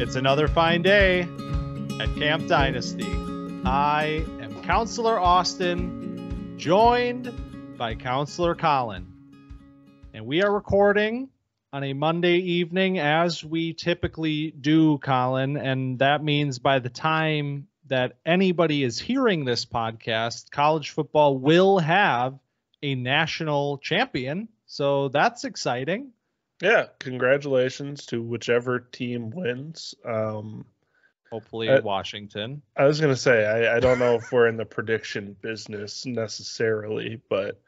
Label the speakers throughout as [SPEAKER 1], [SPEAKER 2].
[SPEAKER 1] It's another fine day at Camp Dynasty. I am Counselor Austin, joined by Counselor Collin. And we are recording on a Monday evening as we typically do, Collin. And that means by the time that anybody is hearing this podcast, college football will have a national champion. So that's exciting.
[SPEAKER 2] Yeah, congratulations to whichever team wins.
[SPEAKER 1] Hopefully Washington.
[SPEAKER 2] I was going to say, I don't know if we're in the prediction business necessarily, but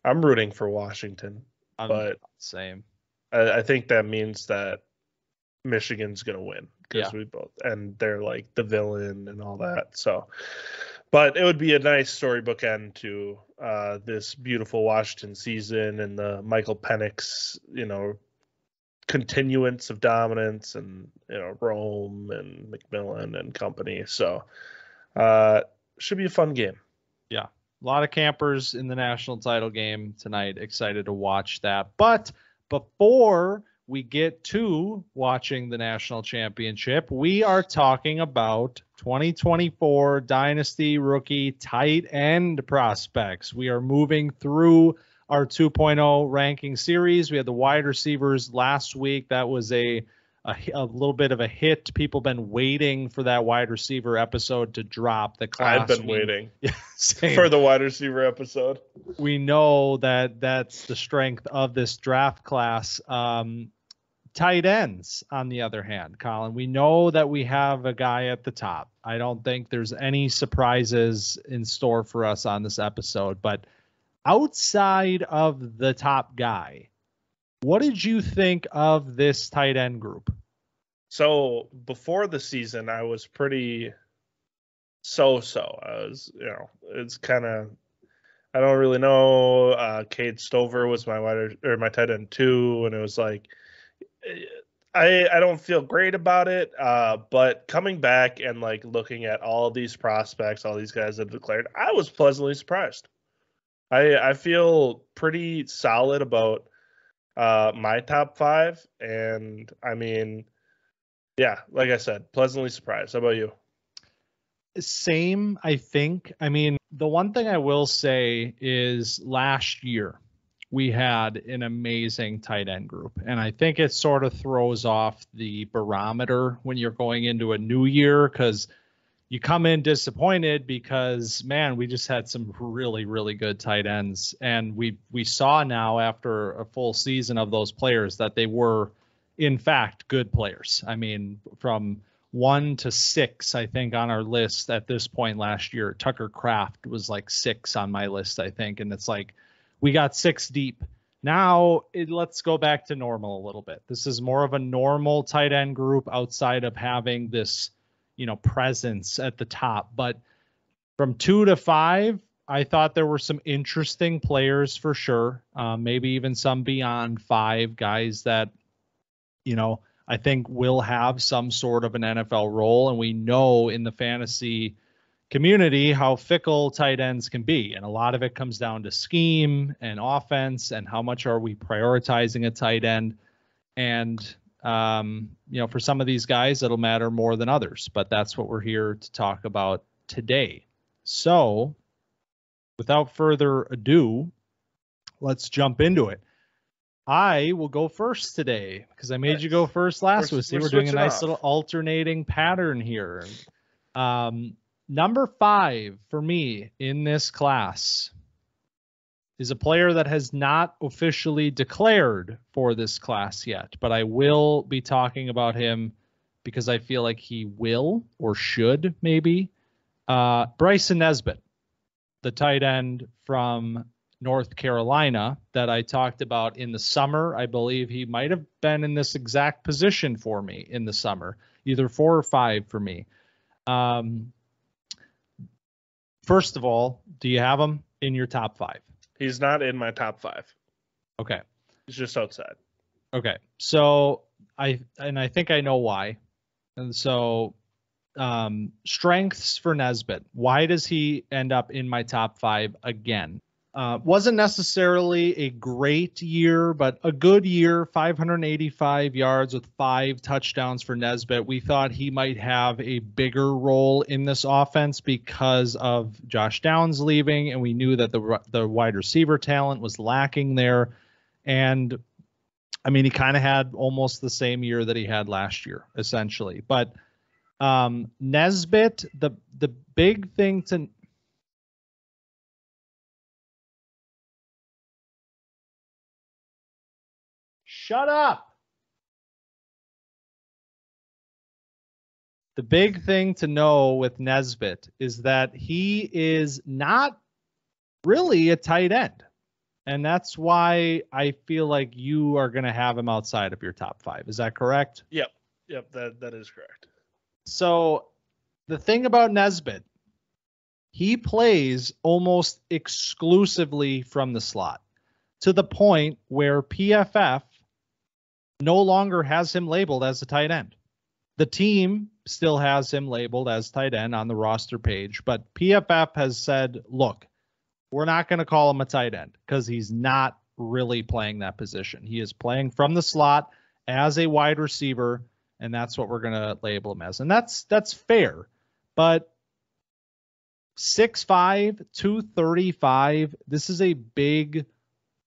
[SPEAKER 2] I'm rooting for Washington. But
[SPEAKER 1] same.
[SPEAKER 2] I think that means that Michigan's going to win because we both, and they're like the villain and all that. So, but it would be a nice storybook end to this beautiful Washington season and the Michael Penix, continuance of dominance and Rome and McMillan and company. So should be a fun game.
[SPEAKER 1] Yeah, a lot of campers in the national title game tonight. Excited to watch that. But before we get to watching the national championship, we are talking about 2024 Dynasty rookie tight end prospects. We are moving through our 2.0 ranking series. We had the wide receivers last week. That was a little bit of a hit. People been waiting for that wide receiver episode to drop.
[SPEAKER 2] I've been waiting
[SPEAKER 1] for
[SPEAKER 2] the wide receiver episode.
[SPEAKER 1] We know that that's the strength of this draft class. Tight ends, on the other hand, Collin, we know that we have a guy at the top. I don't think there's any surprises in store for us on this episode, but outside of the top guy, what did you think of this tight end group?
[SPEAKER 2] So before the season, I was pretty so-so. I was, it's kind of, I don't really know. Cade Stover was my tight end 2, and it was like, I don't feel great about it. But coming back and like looking at all these prospects, all these guys that declared, I was pleasantly surprised. I feel pretty solid about my top 5. And I mean, yeah, like I said, pleasantly surprised. How about you?
[SPEAKER 1] Same, I think. I mean, the one thing I will say is last year we had an amazing tight end group. And I think it sort of throws off the barometer when you're going into a new year, because you come in disappointed because, man, we just had some really, really good tight ends. And we saw now after a full season of those players that they were, in fact, good players. I mean, from 1 to 6, I think, on our list at this point last year. Tucker Kraft was like 6 on my list, I think. And it's like we got 6 deep. Now let's go back to normal a little bit. This is more of a normal tight end group outside of having this presence at the top. But from 2 to 5, I thought there were some interesting players for sure. Maybe even some beyond 5 guys that, I think will have some sort of an NFL role. And we know in the fantasy community how fickle tight ends can be. And a lot of it comes down to scheme and offense and how much are we prioritizing a tight end. And for some of these guys, it'll matter more than others, but that's what we're here to talk about today. So without further ado, let's jump into it. I will go first today because I made you go first last week. See, we're doing a nice little alternating pattern here. Number 5 for me in this class is a player that has not officially declared for this class yet, but I will be talking about him because I feel like he will or should maybe. Bryson Nesbitt, the tight end from North Carolina that I talked about in the summer. I believe he might have been in this exact position for me in the summer, either 4 or 5 for me. First of all, do you have him in your top 5?
[SPEAKER 2] He's not in my top 5.
[SPEAKER 1] Okay.
[SPEAKER 2] He's just outside.
[SPEAKER 1] Okay. So I think I know why. And so strengths for Nesbitt. Why does he end up in my top 5 again? Wasn't necessarily a great year, but a good year. 585 yards with 5 touchdowns for Nesbitt. We thought he might have a bigger role in this offense because of Josh Downs leaving, and we knew that the wide receiver talent was lacking there. And I mean, he kind of had almost the same year that he had last year, essentially. But Nesbitt, the big thing to shut up. The big thing to know with Nesbitt is that he is not really a tight end. And that's why I feel like you are going to have him outside of your top 5. Is that correct?
[SPEAKER 2] Yep. That is correct.
[SPEAKER 1] So the thing about Nesbitt, he plays almost exclusively from the slot to the point where PFF no longer has him labeled as a tight end. The team still has him labeled as tight end on the roster page, but PFF has said, look, we're not going to call him a tight end because he's not really playing that position. He is playing from the slot as a wide receiver, and that's what we're going to label him as. And that's fair. But 6'5", 235, this is a big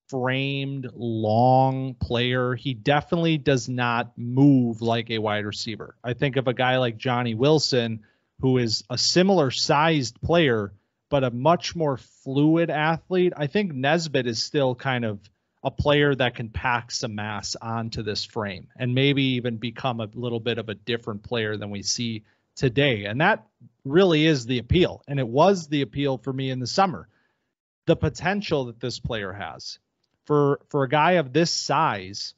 [SPEAKER 1] framed, long player. He definitely does not move like a wide receiver. I think of a guy like Johnny Wilson, who is a similar sized player, but a much more fluid athlete. I think Nesbitt is still kind of a player that can pack some mass onto this frame and maybe even become a little bit of a different player than we see today. And that really is the appeal. And it was the appeal for me in the summer. The potential that this player has for a guy of this size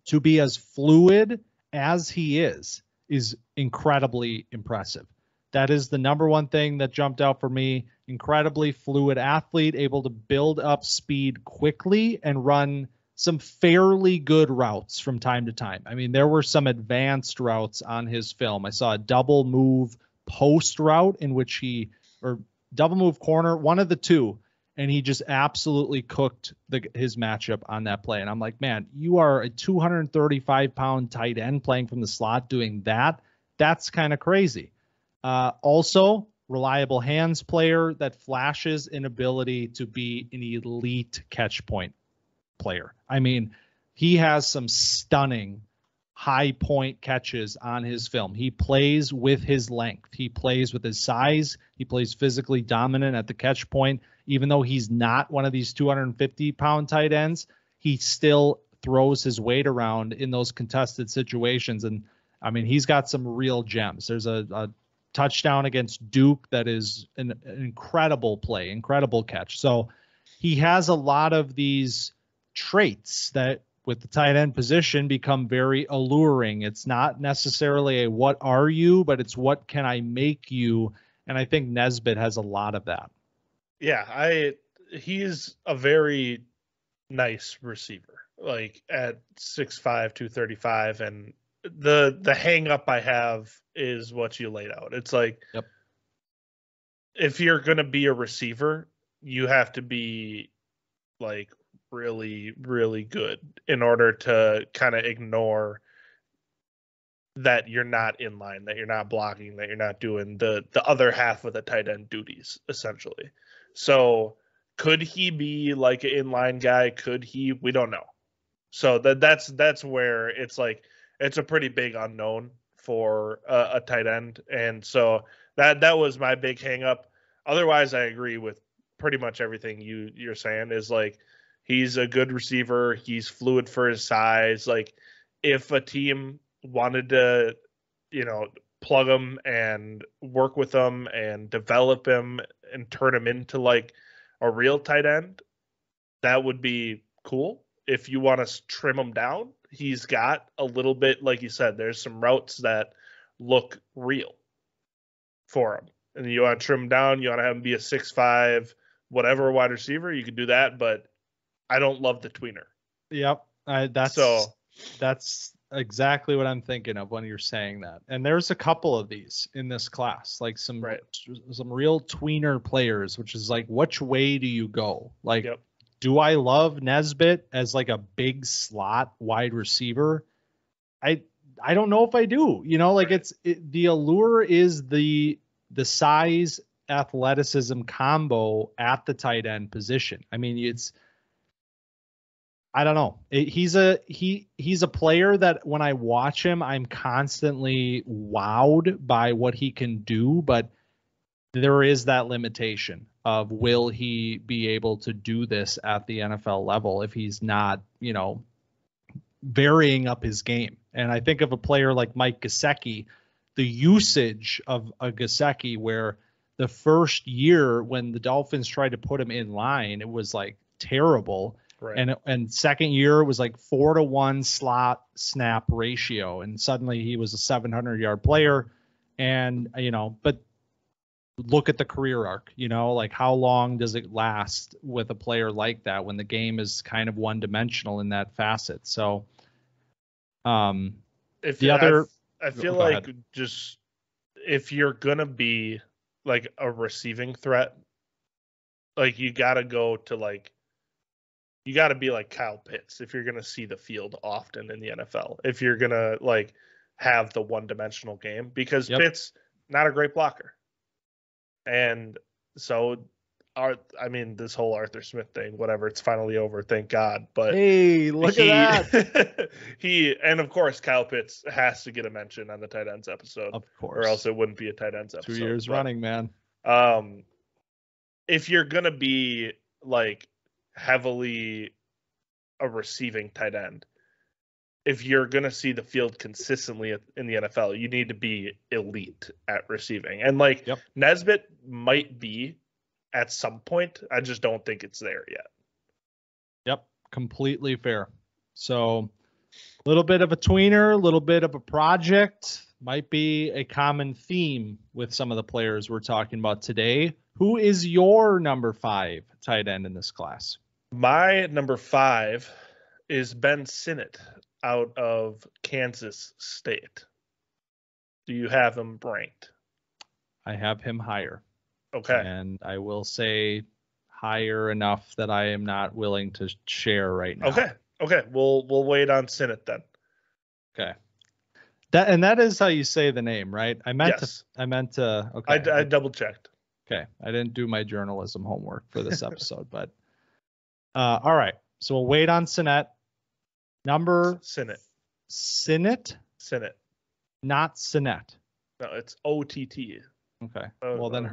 [SPEAKER 1] to be as fluid as he is incredibly impressive. That is the number one thing that jumped out for me. Incredibly fluid athlete, able to build up speed quickly and run some fairly good routes from time to time. I mean, there were some advanced routes on his film. I saw a double move post route in which or double move corner, one of the two, and he just absolutely cooked his matchup on that play. And I'm like, man, you are a 235-pound tight end playing from the slot doing that. That's kind of crazy. Also, reliable hands player that flashes an ability to be an elite catch point player. I mean, he has some stunning high point catches on his film. He plays with his length. He plays with his size. He plays physically dominant at the catch point. Even though he's not one of these 250-pound tight ends, he still throws his weight around in those contested situations. And I mean, he's got some real gems. There's a touchdown against Duke that is an incredible play, incredible catch. So he has a lot of these traits that with the tight end position become very alluring. It's not necessarily a what are you, but it's what can I make you? And I think Nesbitt has a lot of that.
[SPEAKER 2] Yeah, he's a very nice receiver, like at 6'5", 235, and the hang up I have is what you laid out. It's like,
[SPEAKER 1] yep,
[SPEAKER 2] if you're going to be a receiver, you have to be like really, really good in order to kind of ignore that you're not in line, that you're not blocking, that you're not doing the other half of the tight end duties, essentially. So could he be like an inline guy? Could he? We don't know. So that's where it's like, it's a pretty big unknown for a tight end. And so that was my big hang up. Otherwise, I agree with pretty much everything you're saying. Is like, he's a good receiver. He's fluid for his size. Like, if a team wanted to, plug him and work with him and develop him and turn him into like a real tight end, that would be cool. If you want to trim him down, he's got a little bit, like you said, there's some routes that look real for him. And you want to trim him down, you want to have him be a 6'5", whatever wide receiver, you can do that, but I don't love the tweener.
[SPEAKER 1] Yep. That's exactly what I'm thinking of when you're saying that. And there's a couple of these in this class, like some real tweener players, which is like, which way do you go? Like, do I love Nesbitt as like a big slot wide receiver? I don't know if I do. You know, like the allure is the size athleticism combo at the tight end position. I mean, I don't know. He's a player that when I watch him, I'm constantly wowed by what he can do, but there is that limitation of, will he be able to do this at the NFL level if he's not, you know, varying up his game. And I think of a player like Mike Gesicki, the usage of a Gesicki, where the first year when the Dolphins tried to put him in line, it was like terrible. Right. And second year it was like 4-to-1 slot snap ratio. And suddenly he was a 700-yard player. And, you know, but look at the career arc, you know, like how long does it last with a player like that when the game is kind of one dimensional in that facet? So, I
[SPEAKER 2] feel like just if you're going to be like a receiving threat, like you got to go to like, you got to be like Kyle Pitts if you're going to see the field often in the NFL, if you're going to like have the one dimensional game, because Pitts, not a great blocker. And so, this whole Arthur Smith thing, whatever, it's finally over, thank God. But
[SPEAKER 1] hey, look at that.
[SPEAKER 2] And of course, Kyle Pitts has to get a mention on the tight ends episode,
[SPEAKER 1] of course,
[SPEAKER 2] or else it wouldn't be a tight ends episode.
[SPEAKER 1] 2 years running, man.
[SPEAKER 2] If you're gonna be like heavily a receiving tight end, if you're going to see the field consistently in the NFL, you need to be elite at receiving. And like Nesbitt might be at some point. I just don't think it's there yet.
[SPEAKER 1] Yep. Completely fair. So a little bit of a tweener, a little bit of a project, might be a common theme with some of the players we're talking about today. Who is your number 5 tight end in this class?
[SPEAKER 2] My number 5 is Ben Sinnott out of Kansas State. Do you have him ranked?
[SPEAKER 1] I have him higher.
[SPEAKER 2] Okay.
[SPEAKER 1] And I will say higher enough that I am not willing to share right now.
[SPEAKER 2] Okay. We'll wait on Sinnott then.
[SPEAKER 1] Okay. That is how you say the name, right? I meant to. Okay.
[SPEAKER 2] I double checked.
[SPEAKER 1] Okay. I didn't do my journalism homework for this episode, but all right. So we'll wait on Sinnott. Number
[SPEAKER 2] Sinnott.
[SPEAKER 1] Sinnott?
[SPEAKER 2] Sinnott.
[SPEAKER 1] Not Sinnott.
[SPEAKER 2] No, it's OTT.
[SPEAKER 1] Okay. Well then,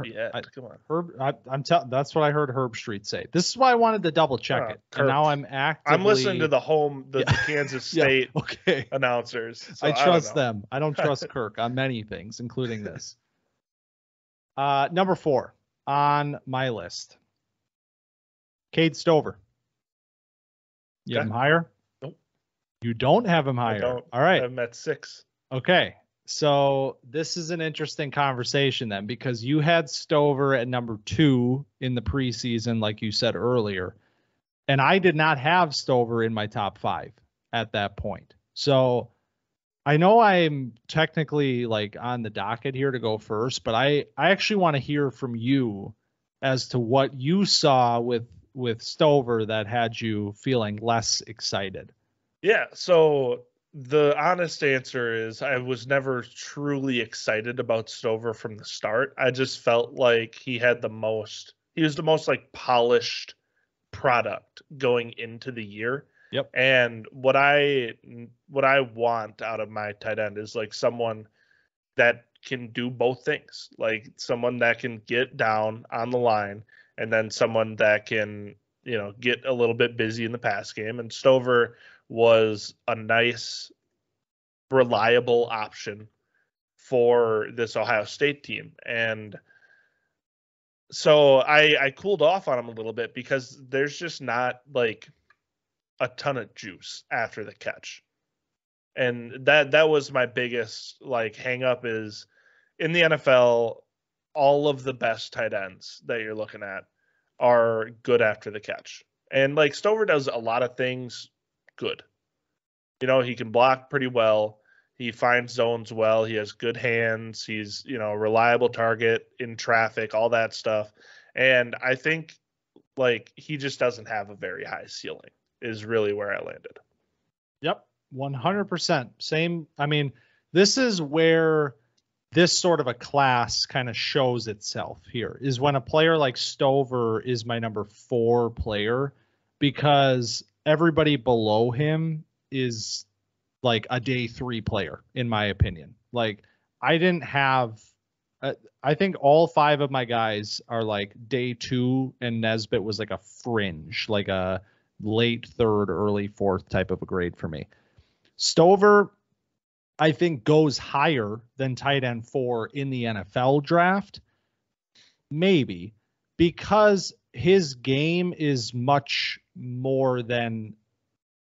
[SPEAKER 2] come on.
[SPEAKER 1] Herb. That's what I heard Herb Street say. This is why I wanted to double check it.
[SPEAKER 2] Kirk.
[SPEAKER 1] And now I'm actively.
[SPEAKER 2] I'm listening to the Kansas State announcers. So
[SPEAKER 1] I trust them. I don't trust Kirk on many things, including this. Number 4 on my list. Cade Stover. You have him higher?
[SPEAKER 2] Nope.
[SPEAKER 1] You don't have him higher.
[SPEAKER 2] I don't.
[SPEAKER 1] All right.
[SPEAKER 2] I'm at 6.
[SPEAKER 1] Okay. So this is an interesting conversation then, because you had Stover at number 2 in the preseason, like you said earlier, and I did not have Stover in my top 5 at that point. So I know I'm technically like on the docket here to go first, but I actually want to hear from you as to what you saw with Stover that had you feeling less excited.
[SPEAKER 2] Yeah. So the honest answer is I was never truly excited about Stover from the start. I just felt like he was the most like polished product going into the year.
[SPEAKER 1] Yep.
[SPEAKER 2] And what I want out of my tight end is like someone that can do both things, like someone that can get down on the line and then someone that can, get a little bit busy in the pass game. And Stover was a nice, reliable option for this Ohio State team. And so I cooled off on him a little bit because there's just not like a ton of juice after the catch. And that was my biggest like hang up is in the NFL, all of the best tight ends that you're looking at are good after the catch. And like Stover does a lot of things good. He can block pretty well. He finds zones well. He has good hands. He's, a reliable target in traffic, all that stuff. And I think he just doesn't have a very high ceiling is really where I landed.
[SPEAKER 1] Yep. 100%. Same. I mean, this is where this sort of a class kind of shows itself here, is when a player like Stover is my number 4 player, because everybody below him is like a day 3 player, in my opinion. I didn't have, I think all 5 of my guys are like day 2, and Nesbitt was like a fringe, like a late 3rd, early 4th type of a grade for me. Stover, I think, goes higher than tight end 4 in the NFL draft. Maybe because his game is much more than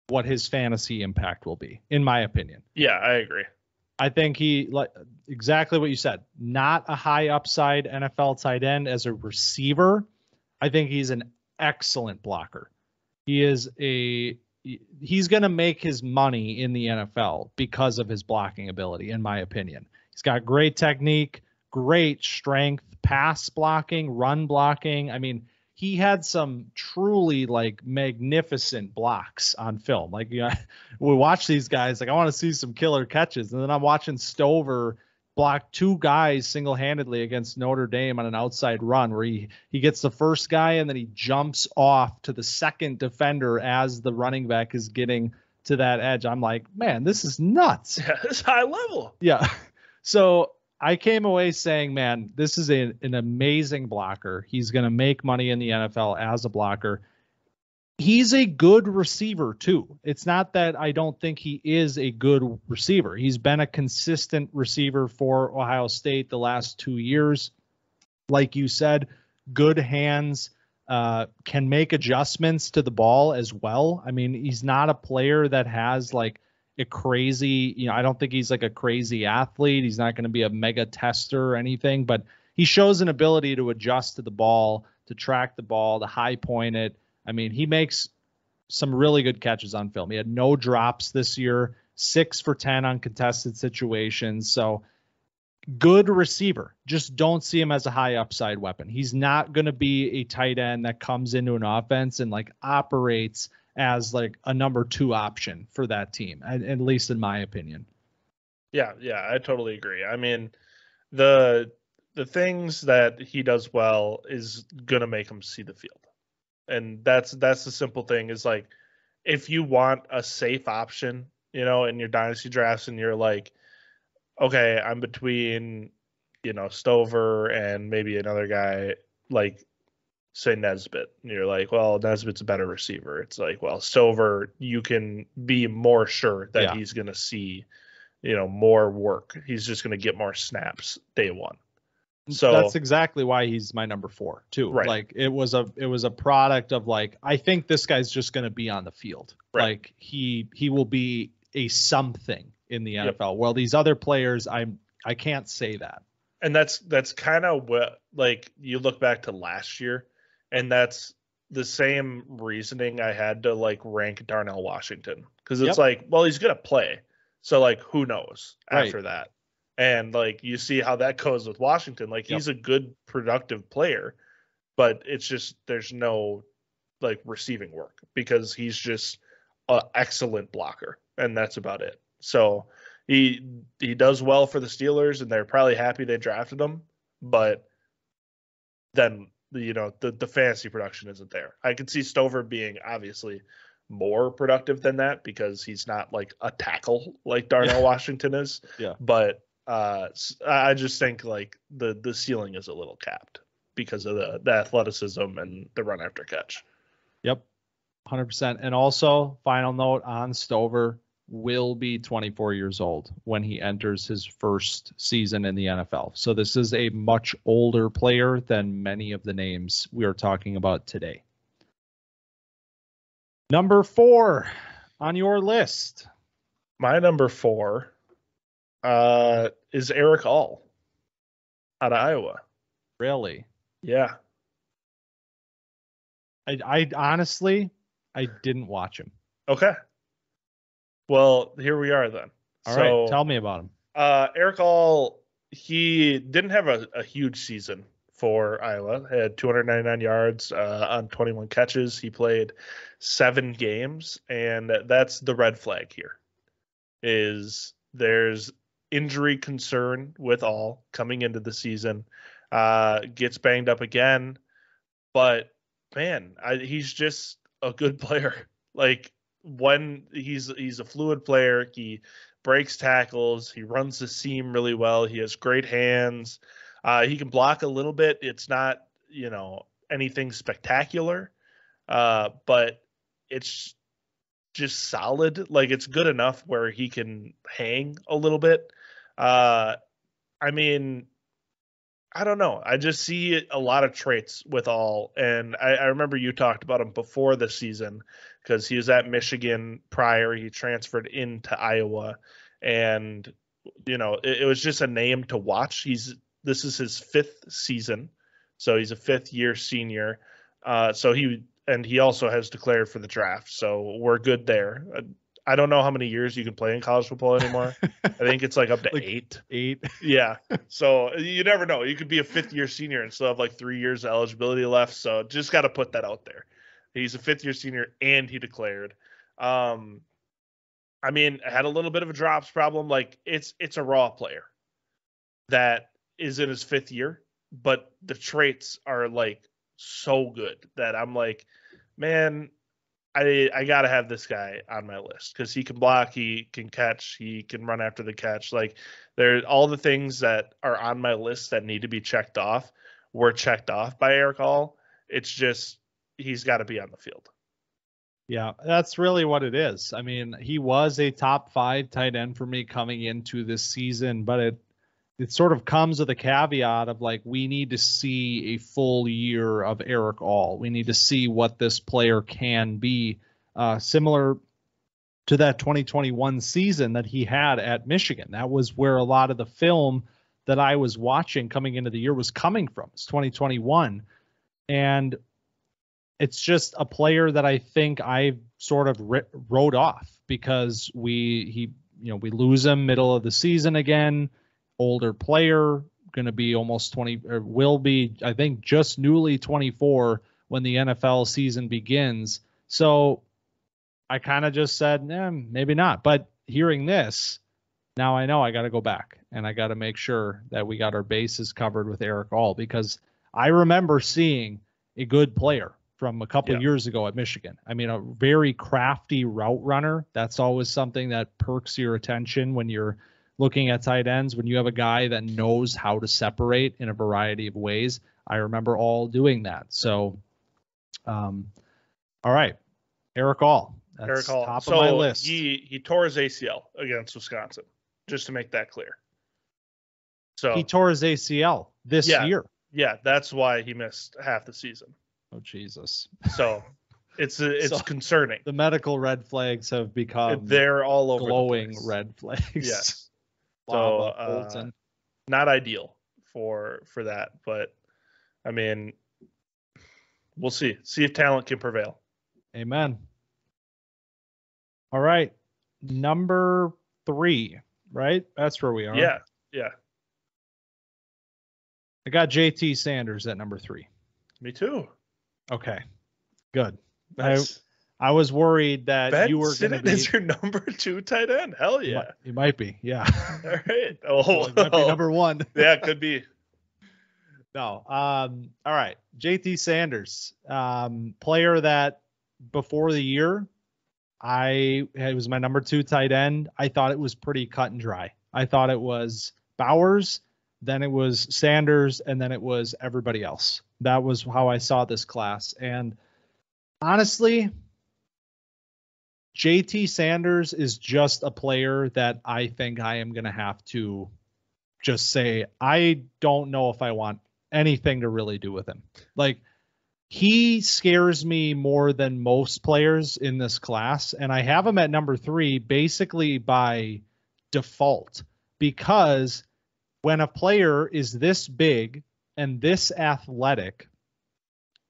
[SPEAKER 1] what his fantasy impact will be, in my opinion.
[SPEAKER 2] Yeah, I agree.
[SPEAKER 1] I think he, like exactly what you said, not a high upside NFL tight end as a receiver. I think he's an excellent blocker. He's going to make his money in the NFL because of his blocking ability, in my opinion. He's got great technique, great strength, pass blocking, run blocking. I mean, he had some truly magnificent blocks on film. We watch these guys, I want to see some killer catches. And then I'm watching Stover block 2 guys single-handedly against Notre Dame on an outside run where he gets the first guy and then he jumps off to the second defender as the running back is getting to that edge. I'm like, man, this is nuts.
[SPEAKER 2] Yeah, it's high level.
[SPEAKER 1] Yeah. So I came away saying, man, this is an amazing blocker. He's going to make money in the NFL as a blocker. He's a good receiver too. It's not that I don't think he is a good receiver. He's been a consistent receiver for Ohio State the last 2 years. Like you said, good hands, can make adjustments to the ball as well. I mean, he's not a player that has a crazy, I don't think he's like a crazy athlete. He's not going to be a mega tester or anything, but he shows an ability to adjust to the ball, to track the ball, to high point it. I mean, he makes some really good catches on film. He had no drops this year, 6 for 10 on contested situations. So good receiver. Just don't see him as a high upside weapon. He's not going to be a tight end that comes into an offense and operates as a number 2 option for that team, at least in my opinion.
[SPEAKER 2] Yeah, I totally agree. I mean, the things that he does well is going to make him see the field. And that's the simple thing is if you want a safe option, in your dynasty drafts and you're okay, I'm between, Stover and maybe another guy say Nesbitt. And you're well, Nesbitt's a better receiver. It's well, Stover, you can be more sure that he's going to see, more work. He's just going to get more snaps day one. So
[SPEAKER 1] that's exactly why he's my number 4 too.
[SPEAKER 2] Right.
[SPEAKER 1] It was a product of I think this guy's just going to be on the field.
[SPEAKER 2] Right.
[SPEAKER 1] He will be a something in the NFL.
[SPEAKER 2] Yep.
[SPEAKER 1] Well, these other players, I can't say that.
[SPEAKER 2] And that's kind of what you look back to last year, and that's the same reasoning I had to rank Darnell Washington, because it's well, he's gonna play, so who knows after that. And you see how that goes with Washington. He's a good, productive player, but it's just there's no receiving work because he's just an excellent blocker, and that's about it. So he does well for the Steelers, and they're probably happy they drafted him. But then the fantasy production isn't there. I could see Stover being obviously more productive than that because he's not a tackle like Darnell Washington is.
[SPEAKER 1] Yeah.
[SPEAKER 2] But I just think the ceiling is a little capped because of the athleticism and the run after catch.
[SPEAKER 1] Yep. 100%. And also, final note on Stover, will be 24 years old when he enters his first season in the NFL. So this is a much older player than many of the names we are talking about today. Number 4 on your list.
[SPEAKER 2] My number 4 is Eric All out of Iowa.
[SPEAKER 1] Really?
[SPEAKER 2] Yeah.
[SPEAKER 1] I honestly, I didn't watch him.
[SPEAKER 2] Okay. Well, here we are then.
[SPEAKER 1] All right, tell me about him.
[SPEAKER 2] Eric All, he didn't have a huge season for Iowa. Had 299 yards on 21 catches. He played 7 games, and that's the red flag here. Is there's injury concern with All coming into the season. Gets banged up again, but man, he's just a good player. Like when he's a fluid player, he breaks tackles, he runs the seam really well, he has great hands. He can block a little bit. It's not, anything spectacular, but it's just solid. Like it's good enough where he can hang a little bit. I mean, I don't know. I just see a lot of traits with All. And I remember you talked about him before the season because he was at Michigan prior. He transferred into Iowa. And, it was just a name to watch. This is his 5th season. So he's a 5th-year senior. He also has declared for the draft. So we're good there. I don't know how many years you can play in college football anymore. I think it's like up to 8.
[SPEAKER 1] 8.
[SPEAKER 2] Yeah. So you never know. You could be a 5th-year senior and still have like 3 years of eligibility left. So just got to put that out there. He's a 5th-year senior and he declared. I had a little bit of a drops problem. Like it's a raw player that is in his 5th year, but the traits are like so good that I'm like, man, I got to have this guy on my list because he can block, he can catch, he can run after the catch. Like there's all the things that are on my list that need to be checked off were checked off by Eric All. It's just, he's got to be on the field.
[SPEAKER 1] Yeah, that's really what it is. I mean, he was a top 5 tight end for me coming into this season, but it sort of comes with a caveat of like, we need to see a full year of Eric All. We need to see what this player can be, similar to that 2021 season that he had at Michigan. That was where a lot of the film that I was watching coming into the year was coming from. It's 2021. And it's just a player that I think I sort of wrote off because we lose him middle of the season again. Older player, going to be almost 20, or will be, I think, just newly 24 when the NFL season begins. So I kind of just said, maybe not. But hearing this, now I know I got to go back and I got to make sure that we got our bases covered with Eric All, because I remember seeing a good player from a couple years ago at Michigan. I mean, a very crafty route runner. That's always something that perks your attention when you're looking at tight ends, when you have a guy that knows how to separate in a variety of ways. I remember All doing that. So, all right, Eric All. That's
[SPEAKER 2] Eric All.
[SPEAKER 1] Top of my list.
[SPEAKER 2] He tore his ACL against Wisconsin, just to make that clear. So
[SPEAKER 1] he tore his ACL this year.
[SPEAKER 2] Yeah, that's why he missed half the season.
[SPEAKER 1] Oh, Jesus.
[SPEAKER 2] So it's concerning.
[SPEAKER 1] The medical red flags have become
[SPEAKER 2] they're all over
[SPEAKER 1] glowing
[SPEAKER 2] the place.
[SPEAKER 1] Red flags.
[SPEAKER 2] Yes.
[SPEAKER 1] So
[SPEAKER 2] not ideal for that, but I mean, we'll see if talent can prevail.
[SPEAKER 1] Amen. All right. Number 3, right? That's where we are.
[SPEAKER 2] Yeah.
[SPEAKER 1] I got JT Sanders at number 3.
[SPEAKER 2] Me too.
[SPEAKER 1] Okay, good.
[SPEAKER 2] Nice.
[SPEAKER 1] I was worried that you were going to be.
[SPEAKER 2] Is your number 2 tight end? Hell yeah.
[SPEAKER 1] It might be. Yeah.
[SPEAKER 2] All right. Oh,
[SPEAKER 1] it might be number 1.
[SPEAKER 2] Yeah, it could be.
[SPEAKER 1] No. All right. JT Sanders, player that before the year, it was my number 2 tight end. I thought it was pretty cut and dry. I thought it was Bowers, then it was Sanders, and then it was everybody else. That was how I saw this class. And honestly, JT Sanders is just a player that I think I am going to have to just say, I don't know if I want anything to really do with him. Like, he scares me more than most players in this class. And I have him at number 3 basically by default, because when a player is this big and this athletic,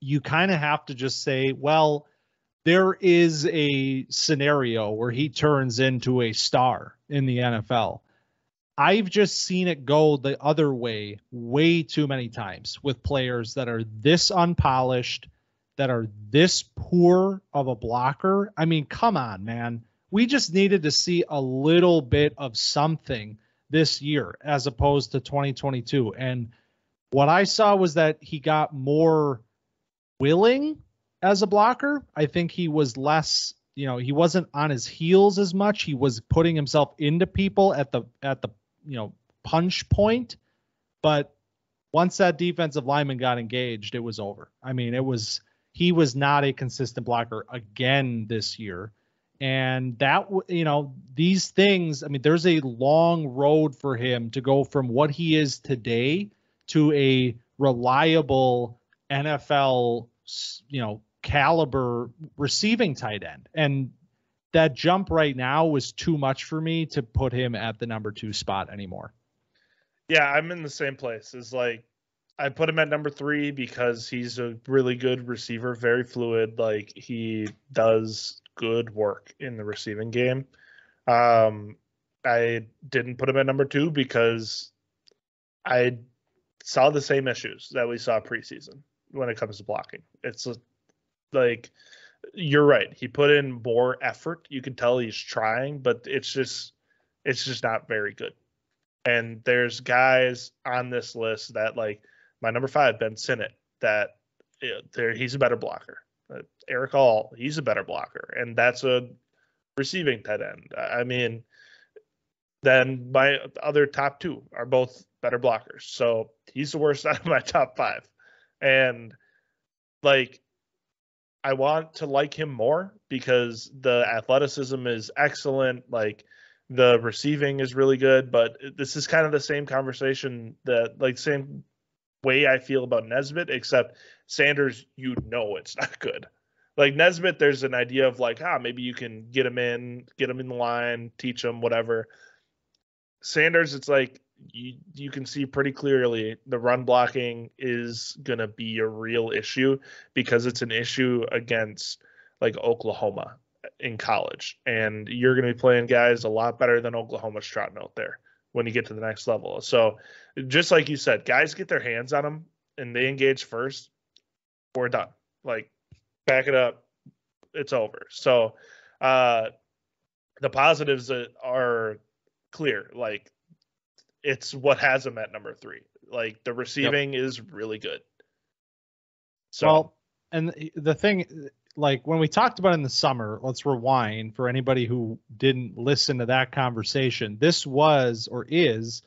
[SPEAKER 1] you kind of have to just say, well, there is a scenario where he turns into a star in the NFL. I've just seen it go the other way too many times with players that are this unpolished, that are this poor of a blocker. I mean, come on, man. We just needed to see a little bit of something this year as opposed to 2022. And what I saw was that he got more willing as a blocker. I think he was less, he wasn't on his heels as much. He was putting himself into people at the punch point. But once that defensive lineman got engaged, it was over. I mean, he was not a consistent blocker again this year. And that, these things, I mean, there's a long road for him to go from what he is today to a reliable NFL, caliber receiving tight end. And that jump right now was too much for me to put him at the number 2 spot anymore.
[SPEAKER 2] Yeah, I'm in the same place. It's like I put him at number 3 because he's a really good receiver, very fluid. Like he does good work in the receiving game. I didn't put him at number 2 because I saw the same issues that we saw preseason when it comes to blocking. It's like, you're right. He put in more effort. You can tell he's trying, but it's just not very good. And there's guys on this list that, like my number 5, Ben Sinnott, that he's a better blocker. Eric Hall, he's a better blocker, and that's a receiving tight end. I mean, then my other top 2 are both better blockers. So he's the worst out of my top 5. And like, I want to like him more because the athleticism is excellent. Like the receiving is really good, but this is kind of the same conversation same way I feel about Nesbitt, except Sanders, it's not good. Like Nesbitt, there's an idea of like, maybe you can get him in the line, teach him whatever. Sanders, it's like you can see pretty clearly the run blocking is going to be a real issue because it's an issue against like Oklahoma in college. And you're going to be playing guys a lot better than Oklahoma's trotting out there when you get to the next level. So just like you said, guys get their hands on them and they engage first, we're done. Like back it up. It's over. So the positives are clear. Like it's what has him at number 3. Like the receiving is really good. So,
[SPEAKER 1] well, and the thing, like when we talked about in the summer, let's rewind for anybody who didn't listen to that conversation. This was or is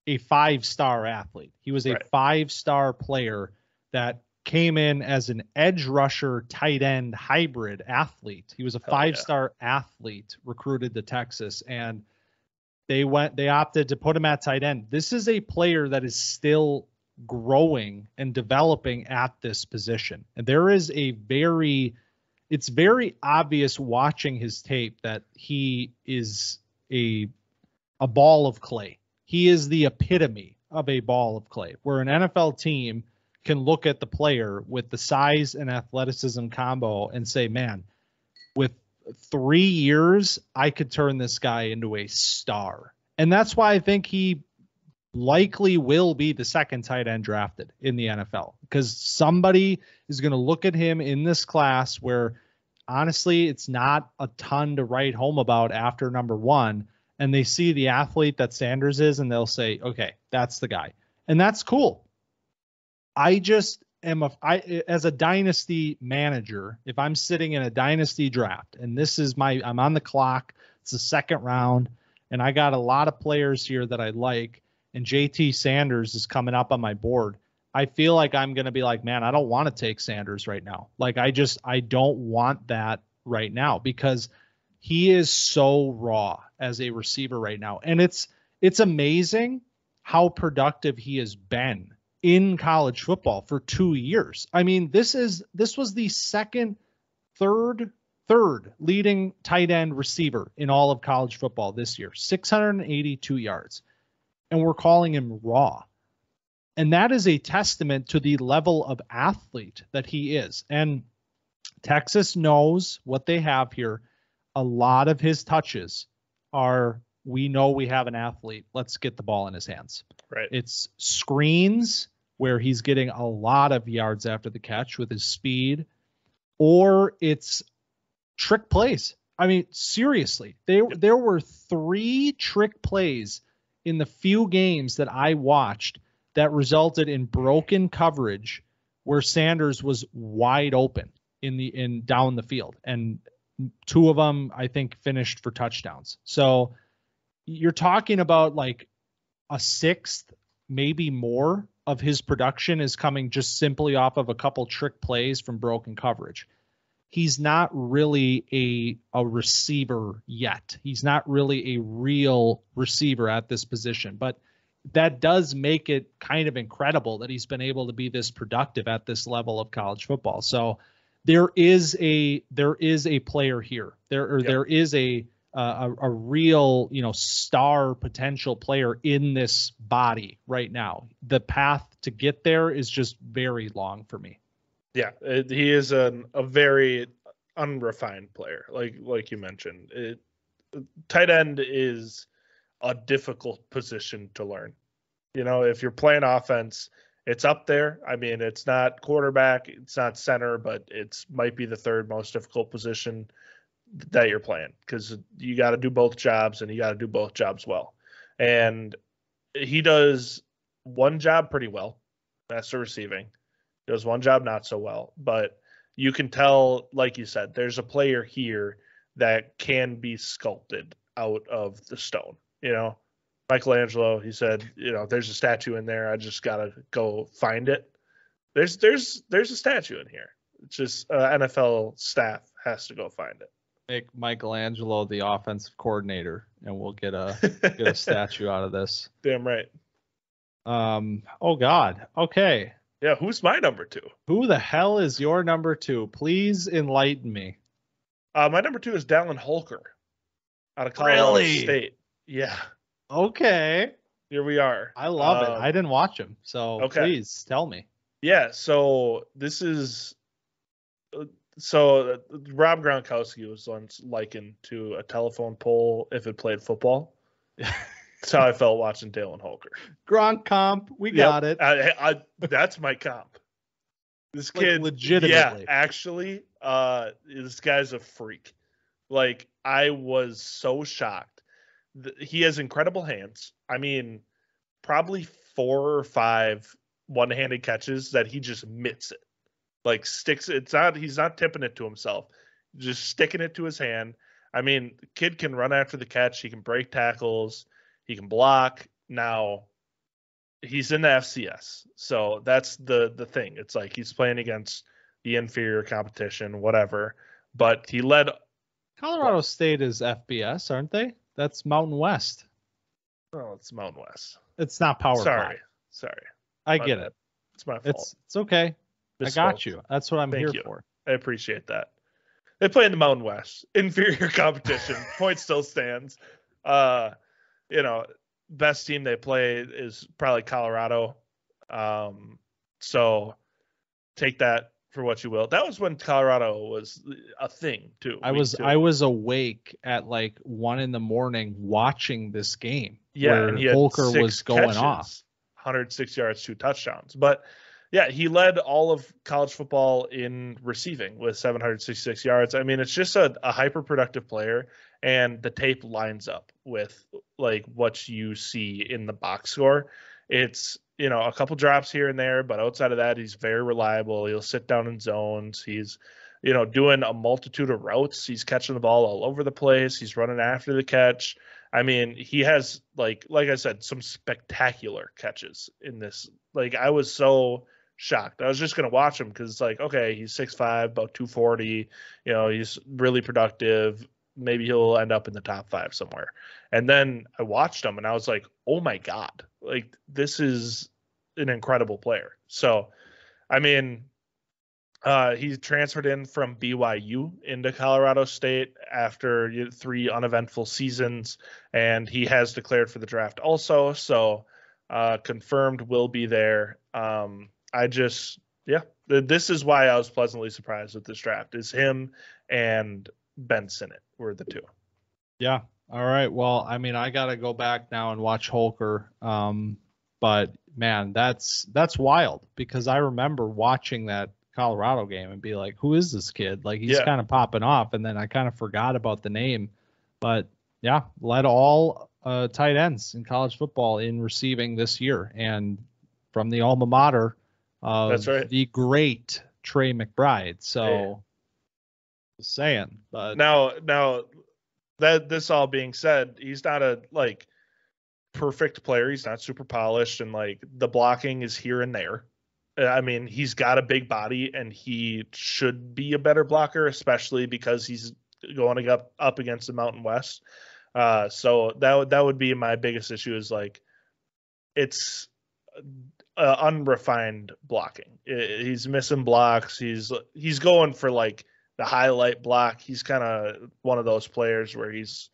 [SPEAKER 1] a 5-star athlete. He was a 5-star player that came in as an edge rusher, tight end hybrid athlete. He was a 5-star athlete recruited to Texas, and they opted to put him at tight end. This is a player that is still growing and developing at this position. And there is it's very obvious watching his tape that he is a ball of clay. He is the epitome of a ball of clay, where an NFL team can look at the player with the size and athleticism combo and say, man, with 3 years, I could turn this guy into a star. And that's why I think he likely will be the second tight end drafted in the NFL, because somebody is going to look at him in this class where honestly, it's not a ton to write home about after number 1. And they see the athlete that Sanders is, and they'll say, okay, that's the guy. And that's cool. I just as a dynasty manager, if I'm sitting in a dynasty draft and I'm on the clock, it's the second round, and I got a lot of players here that I like, and JT Sanders is coming up on my board, I feel like I'm going to be like, man, I don't want to take Sanders right now. Like I don't want that right now because he is so raw as a receiver right now. And it's amazing how productive he has been in college football for 2 years. I mean, this was the third leading tight end receiver in all of college football this year, 682 yards. And we're calling him raw. And that is a testament to the level of athlete that he is. And Texas knows what they have here. A lot of his touches are, we know we have an athlete. Let's get the ball in his hands.
[SPEAKER 2] Right.
[SPEAKER 1] It's screens where he's getting a lot of yards after the catch with his speed, or it's trick plays. I mean, seriously, there were 3 trick plays in the few games that I watched that resulted in broken coverage where Sanders was wide open in down the field, and 2 of them I think finished for touchdowns. So you're talking about like a sixth, maybe more, of his production is coming just simply off of a couple trick plays from broken coverage. He's not really a receiver yet. He's not really a real receiver at this position, but that does make it kind of incredible that he's been able to be this productive at this level of college football. So there is a player here. There is a real, star potential player in this body right now. The path to get there is just very long for me.
[SPEAKER 2] Yeah, he is a very unrefined player, like you mentioned. Tight end is a difficult position to learn. If you're playing offense, it's up there. I mean, it's not quarterback, it's not center, but it's might be the 3rd most difficult position that you're playing, because you got to do both jobs, and you got to do both jobs well. And he does one job pretty well. That's the receiving. Does one job not so well, but you can tell, like you said, there's a player here that can be sculpted out of the stone. Michelangelo, he said, there's a statue in there. I just gotta go find it. There's a statue in here. It's just NFL staff has to go find it.
[SPEAKER 1] Make Michelangelo the offensive coordinator, and we'll get a statue out of this.
[SPEAKER 2] Damn right.
[SPEAKER 1] Oh God. Okay.
[SPEAKER 2] Yeah, who's my number 2?
[SPEAKER 1] Who the hell is your number 2? Please enlighten me.
[SPEAKER 2] My number 2 is Dallin Holker out of Colorado State. Yeah.
[SPEAKER 1] Okay.
[SPEAKER 2] Here we are.
[SPEAKER 1] I love it. I didn't watch him, so Please tell me.
[SPEAKER 2] Yeah, so this is Rob Gronkowski was once likened to a telephone pole if it played football. That's how I felt watching Dallin Holker.
[SPEAKER 1] Gronk comp, we got it.
[SPEAKER 2] That's my comp. This kid,
[SPEAKER 1] legitimately.
[SPEAKER 2] Yeah, actually, this guy's a freak. Like, I was so shocked. He has incredible hands. I mean, probably 4 or 5 one-handed catches that he just mitts it. Like, sticks. He's not tipping it to himself, just sticking it to his hand. I mean, the kid can run after the catch. He can break tackles. He can block. Now, he's in the FCS, so that's the thing. It's like he's playing against the inferior competition, whatever. But he led.
[SPEAKER 1] Colorado State is FBS, aren't they? That's Mountain West.
[SPEAKER 2] Oh, it's Mountain West.
[SPEAKER 1] It's not Power 5.
[SPEAKER 2] Sorry.
[SPEAKER 1] I get it.
[SPEAKER 2] It's my fault.
[SPEAKER 1] It's okay. I got you. That's what I'm here for.
[SPEAKER 2] I appreciate that. They play in the Mountain West. Inferior competition. Point still stands. Best team they play is probably Colorado. So take that for what you will. That was when Colorado was a thing too.
[SPEAKER 1] I was awake at like 1 a.m. watching this game.
[SPEAKER 2] Yeah,
[SPEAKER 1] and Holker was going off.
[SPEAKER 2] 106 yards, 2 touchdowns. But yeah, he led all of college football in receiving with 766 yards. I mean, it's just a hyper productive player, and the tape lines up with like what you see in the box score. It's, a couple drops here and there, but outside of that, he's very reliable. He'll sit down in zones. He's, doing a multitude of routes. He's catching the ball all over the place. He's running after the catch. I mean, he has like I said, some spectacular catches in this. Like, I was so shocked. I was just going to watch him because it's like, okay, he's 6'5", about 240. He's really productive. Maybe he'll end up in the top 5 somewhere. And then I watched him and I was like, oh my God, like, this is an incredible player. So, I mean, he transferred in from BYU into Colorado State after 3 uneventful seasons, and he has declared for the draft also. So confirmed will be there. This is why I was pleasantly surprised with this draft. Is him and Ben Sinnott were the two.
[SPEAKER 1] Yeah. All right. Well, I mean, I got to go back now and watch Holker. But man, that's wild, because I remember watching that Colorado game and be like, who is this kid? Like, he's kind of popping off. And then I kind of forgot about the name. But yeah, led all tight ends in college football in receiving this year, and from the alma mater of
[SPEAKER 2] That's right.
[SPEAKER 1] the great Trey McBride. So, just saying. But
[SPEAKER 2] now that this all being said, he's not a like perfect player. He's not super polished, and like the blocking is here and there. I mean, he's got a big body, and he should be a better blocker, especially because he's going up against the Mountain West. So that would be my biggest issue, is like it's unrefined blocking. He's missing blocks. He's going for like the highlight block. He's kind of one of those players where he's,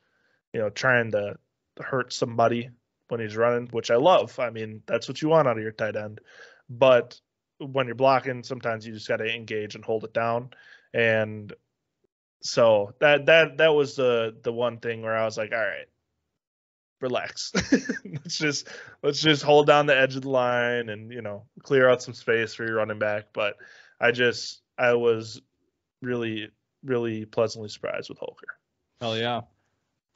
[SPEAKER 2] trying to hurt somebody when he's running, which I love. I mean, that's what you want out of your tight end. But when you're blocking, sometimes you just got to engage and hold it down. And so that was the one thing where I was like, all right, relax. let's just hold down the edge of the line and, clear out some space for your running back. But I was really, really pleasantly surprised with Holker.
[SPEAKER 1] Hell yeah.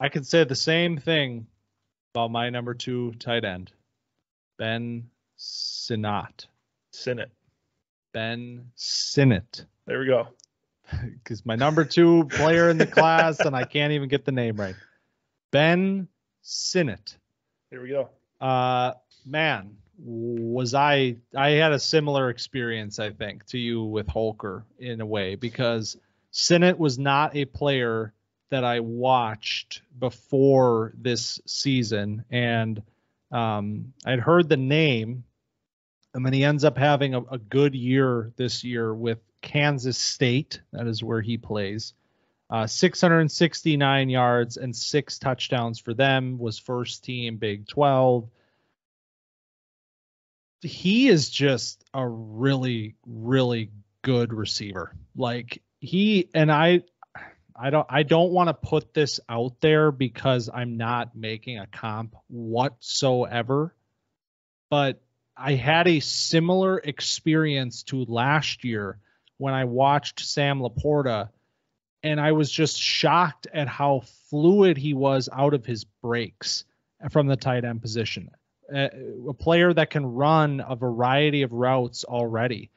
[SPEAKER 1] I could say the same thing about my number 2 tight end, Ben Sinnott. Ben Sinnott.
[SPEAKER 2] There we go.
[SPEAKER 1] Because my number 2 player in the class, and I can't even get the name right. Ben Sinnott.
[SPEAKER 2] Here we go.
[SPEAKER 1] Man, I had a similar experience, I think, to you with Holker in a way, because Sinnott was not a player that I watched before this season, and I'd heard the name, and then he ends up having a good year this year with Kansas State. That is where he plays. 669 yards and 6 touchdowns for them, was first team Big 12. He is just a really, really good receiver. Like, I don't want to put this out there because I'm not making a comp whatsoever, but I had a similar experience to last year when I watched Sam Laporta, and I was just shocked at how fluid he was out of his breaks from the tight end position. A player that can run a variety of routes already.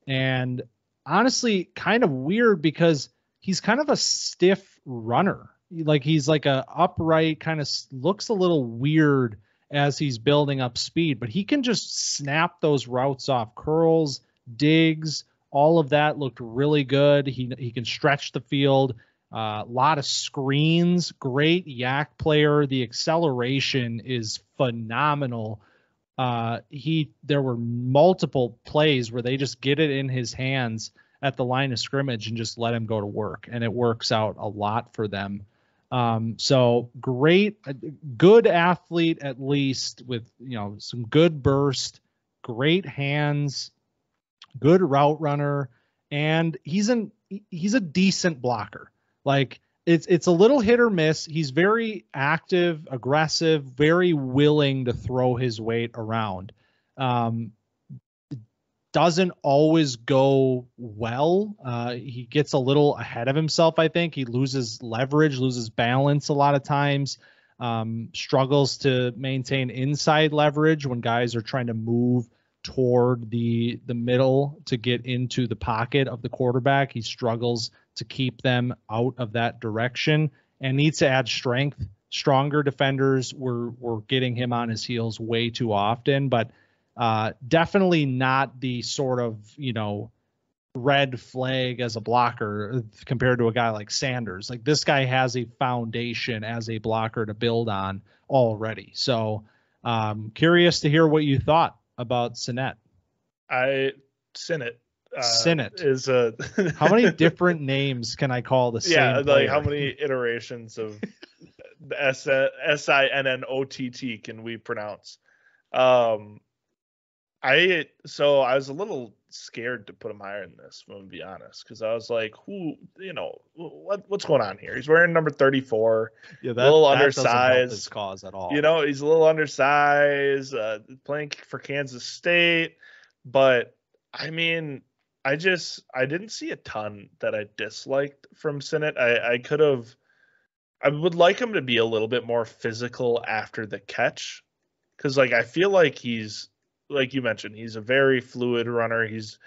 [SPEAKER 1] And honestly, kind of weird, because he's kind of a stiff runner. Like, he's like a upright, kind of looks a little weird as he's building up speed, but he can just snap those routes off. Curls, digs, all of that looked really good. He can stretch the field, a lot of screens, great yak player. The acceleration is phenomenal. There were multiple plays where they just get it in his hands at the line of scrimmage and just let him go to work, and it works out a lot for them. So great, good athlete, at least, with, some good burst, great hands, good route runner, and he's a decent blocker. Like, it's a little hit or miss. He's very active, aggressive, very willing to throw his weight around. Doesn't always go well. He gets a little ahead of himself, I think. He loses leverage, loses balance a lot of times, struggles to maintain inside leverage when guys are trying to move toward the middle to get into the pocket of the quarterback. He struggles to keep them out of that direction and needs to add strength. Stronger defenders were getting him on his heels way too often, but definitely not the sort of, red flag as a blocker compared to a guy like Sanders. Like, this guy has a foundation as a blocker to build on already. So curious to hear what you thought about Sinnott.
[SPEAKER 2] Sinnott
[SPEAKER 1] is
[SPEAKER 2] a
[SPEAKER 1] how many different names can I call the same player?
[SPEAKER 2] Like, how many iterations of the Sinnott can we pronounce? I was a little scared to put him higher than this, if I'm gonna be honest, because I was like, what's going on here? He's wearing number 34,
[SPEAKER 1] Yeah,
[SPEAKER 2] a little
[SPEAKER 1] that doesn't help
[SPEAKER 2] undersized.
[SPEAKER 1] his cause at all.
[SPEAKER 2] He's a little undersized, playing for Kansas State, but I mean, I didn't see a ton that I disliked from Sinnott. I would like him to be a little bit more physical after the catch, because like I feel like he's, like you mentioned, he's a very fluid runner. He's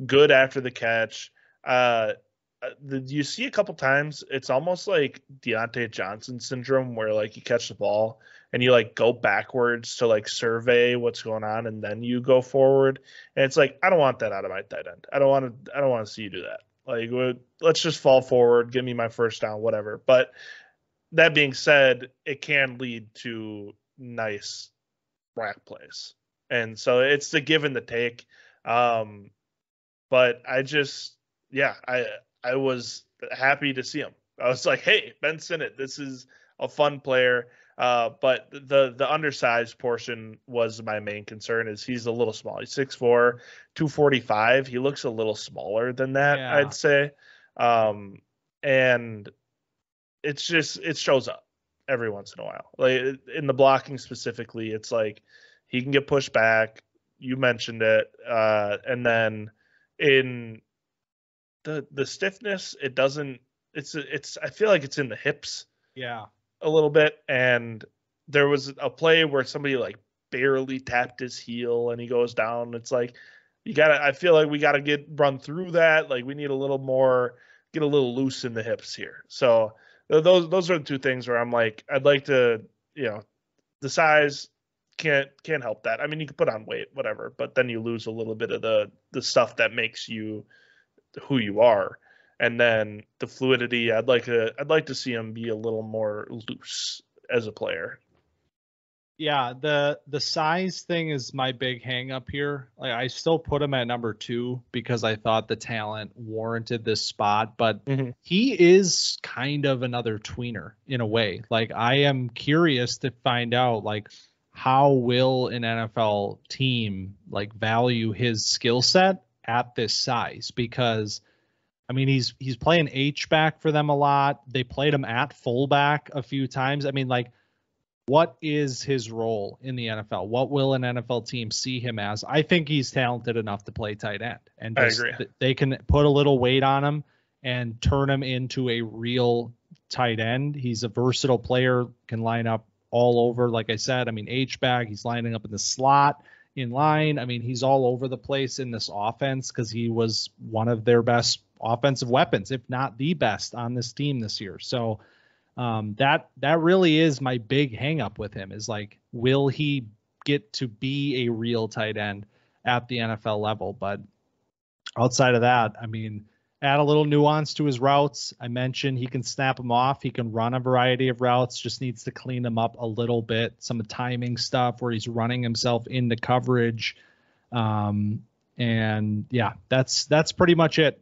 [SPEAKER 2] good after the catch. You see a couple times, it's almost like Deontay Johnson syndrome, where like you catch the ball and you like go backwards to like survey what's going on, and then you go forward. And it's like, I don't want that out of my tight end. I don't want to see you do that. Like, let's just fall forward, give me my first down, whatever. But that being said, it can lead to nice rack plays, and so it's the give and the take. But I was happy to see him. I was like, hey, Ben Sinnott, this is a fun player. But the undersized portion was my main concern. Is he's a little small. He's 6'4", 245. He looks a little smaller than that,
[SPEAKER 1] Yeah.
[SPEAKER 2] I'd say. And it shows up every once in a while. Like in the blocking specifically, it's like he can get pushed back. You mentioned it. And then in the stiffness, I feel like it's in the hips.
[SPEAKER 1] Yeah.
[SPEAKER 2] A little bit. And there was a play where somebody like barely tapped his heel and he goes down. It's like, I feel like we gotta run through that. Like we need a little more, get a little loose in the hips here. So those are the two things where I'm like, I'd like to, the size can't help that. I mean, you can put on weight, whatever, but then you lose a little bit of the stuff that makes you who you are. And then the fluidity, I'd like to see him be a little more loose as a player.
[SPEAKER 1] Yeah, the size thing is my big hang up here. Like I still put him at number 2 because I thought the talent warranted this spot, but he is kind of another tweener in a way. Like I am curious to find out like how will an NFL team like value his skill set at this size, because I mean he's playing H-back for them a lot. They played him at fullback a few times. I mean, like, what is his role in the NFL? What will an NFL team see him as? I think he's talented enough to play tight end, and
[SPEAKER 2] I agree.
[SPEAKER 1] They can put a little weight on him and turn him into a real tight end. He's a versatile player, can line up all over. Like I said, I mean, H-back, he's lining up in the slot, in line. I mean, he's all over the place in this offense because he was one of their best offensive weapons, if not the best on this team this year. So that really is my big hang up with him, is like, will he get to be a real tight end at the NFL level? But outside of that, I mean, add a little nuance to his routes. I mentioned he can snap them off. He can run a variety of routes, just needs to clean them up a little bit. Some timing stuff where he's running himself into coverage. And yeah, that's pretty much it.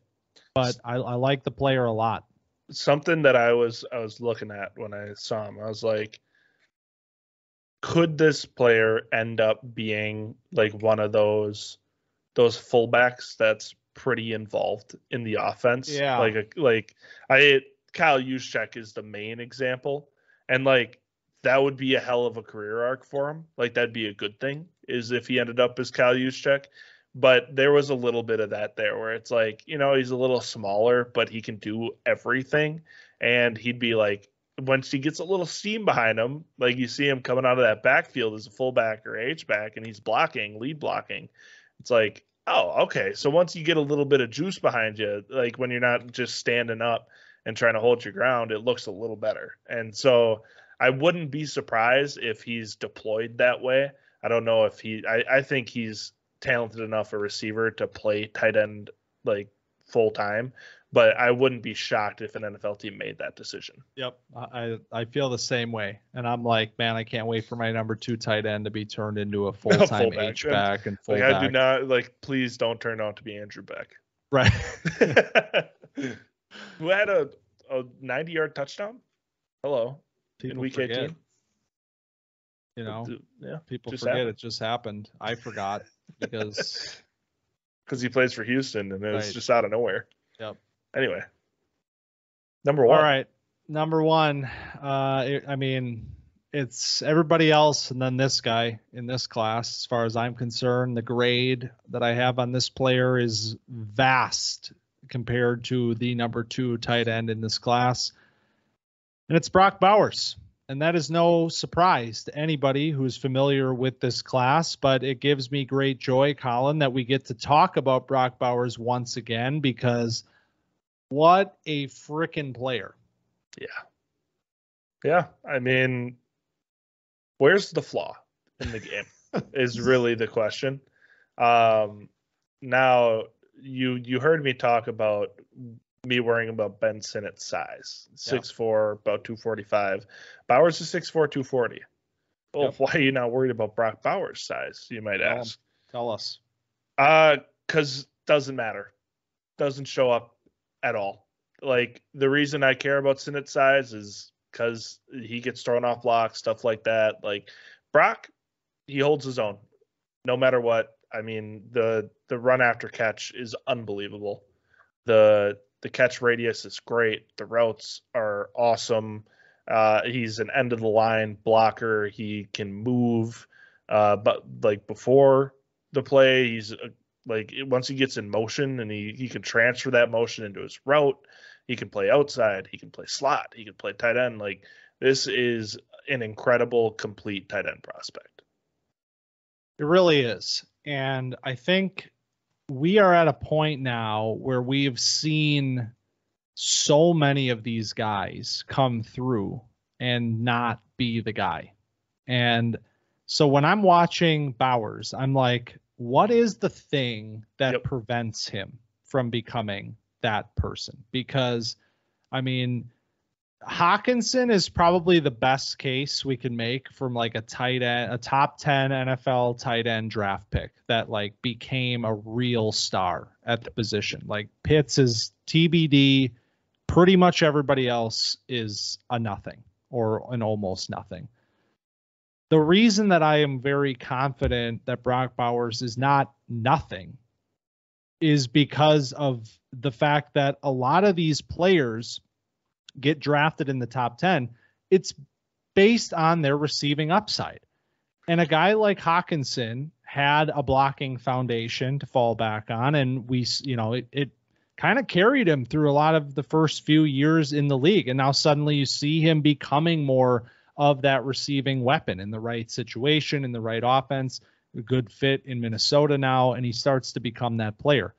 [SPEAKER 1] But I like the player a lot.
[SPEAKER 2] Something that I was looking at when I saw him, I was like, could this player end up being like one of those fullbacks that's pretty involved in the offense?
[SPEAKER 1] Yeah.
[SPEAKER 2] Kyle Juszczyk is the main example, and like that would be a hell of a career arc for him. Like that'd be a good thing, is if he ended up as Kyle Juszczyk. But there was a little bit of that there where it's like, he's a little smaller, but he can do everything. And he'd be like, once he gets a little steam behind him, like you see him coming out of that backfield as a fullback or H-back, and he's lead blocking. It's like, oh, okay. So once you get a little bit of juice behind you, like when you're not just standing up and trying to hold your ground, it looks a little better. And so I wouldn't be surprised if he's deployed that way. I don't know if I think he's talented enough a receiver to play tight end like full time, but I wouldn't be shocked if an NFL team made that decision.
[SPEAKER 1] Yep. I feel the same way. And I'm like, man, I can't wait for my number 2 tight end to be turned into a full-time H-back and fullback.
[SPEAKER 2] Like, I do not, like, please don't turn out to be Andrew Beck.
[SPEAKER 1] Right.
[SPEAKER 2] Who had a 90-yard touchdown? Hello.
[SPEAKER 1] People
[SPEAKER 2] in week
[SPEAKER 1] forget.
[SPEAKER 2] 18.
[SPEAKER 1] Yeah.
[SPEAKER 2] People
[SPEAKER 1] People forget happened. It just happened. I forgot because
[SPEAKER 2] because he plays for Houston, and it was
[SPEAKER 1] Right.
[SPEAKER 2] just out of nowhere.
[SPEAKER 1] Yep.
[SPEAKER 2] Anyway, number one.
[SPEAKER 1] All right. Number one. I mean, it's everybody else and then this guy in this class, as far as I'm concerned. The grade that I have on this player is vast compared to the number 2 tight end in this class. And it's Brock Bowers. And that is no surprise to anybody who's familiar with this class, but it gives me great joy, Collin, that we get to talk about Brock Bowers once again, because what a freaking player.
[SPEAKER 2] Yeah. Yeah. I mean, where's the flaw in the game is really the question. Now, you heard me talk about me worrying about Ben Sinnott's size. 6'4", about 245. Bowers is 6'4", 240. Well, why are you not worried about Brock Bowers' size, you might ask?
[SPEAKER 1] Tell us.
[SPEAKER 2] Because doesn't matter. Doesn't show up at all. Like, the reason I care about Sinnott's size is because he gets thrown off blocks, stuff like that. Like, Brock, he holds his own no matter what. I mean, the run after catch is unbelievable. The catch radius is great. The routes are awesome. He's an end of the line blocker. He can move. But like before the play, he's like once he gets in motion and he can transfer that motion into his route. He can play outside. He can play slot. He can play tight end. Like, this is an incredible, complete tight end prospect.
[SPEAKER 1] It really is. And I think we are at a point now where we have seen so many of these guys come through and not be the guy. And so when I'm watching Bowers, I'm like, what is the thing that prevents him from becoming that person? Because, I mean, Hockenson is probably the best case we can make from like a tight end, a top 10 NFL tight end draft pick that like became a real star at the position. Like, Pitts is TBD. Pretty much everybody else is a nothing or an almost nothing. The reason that I am very confident that Brock Bowers is not nothing is because of the fact that a lot of these players get drafted in the top 10. It's based on their receiving upside. And a guy like Hockenson had a blocking foundation to fall back on. And it kind of carried him through a lot of the first few years in the league. And now suddenly you see him becoming more of that receiving weapon in the right situation, in the right offense, a good fit in Minnesota now. And he starts to become that player.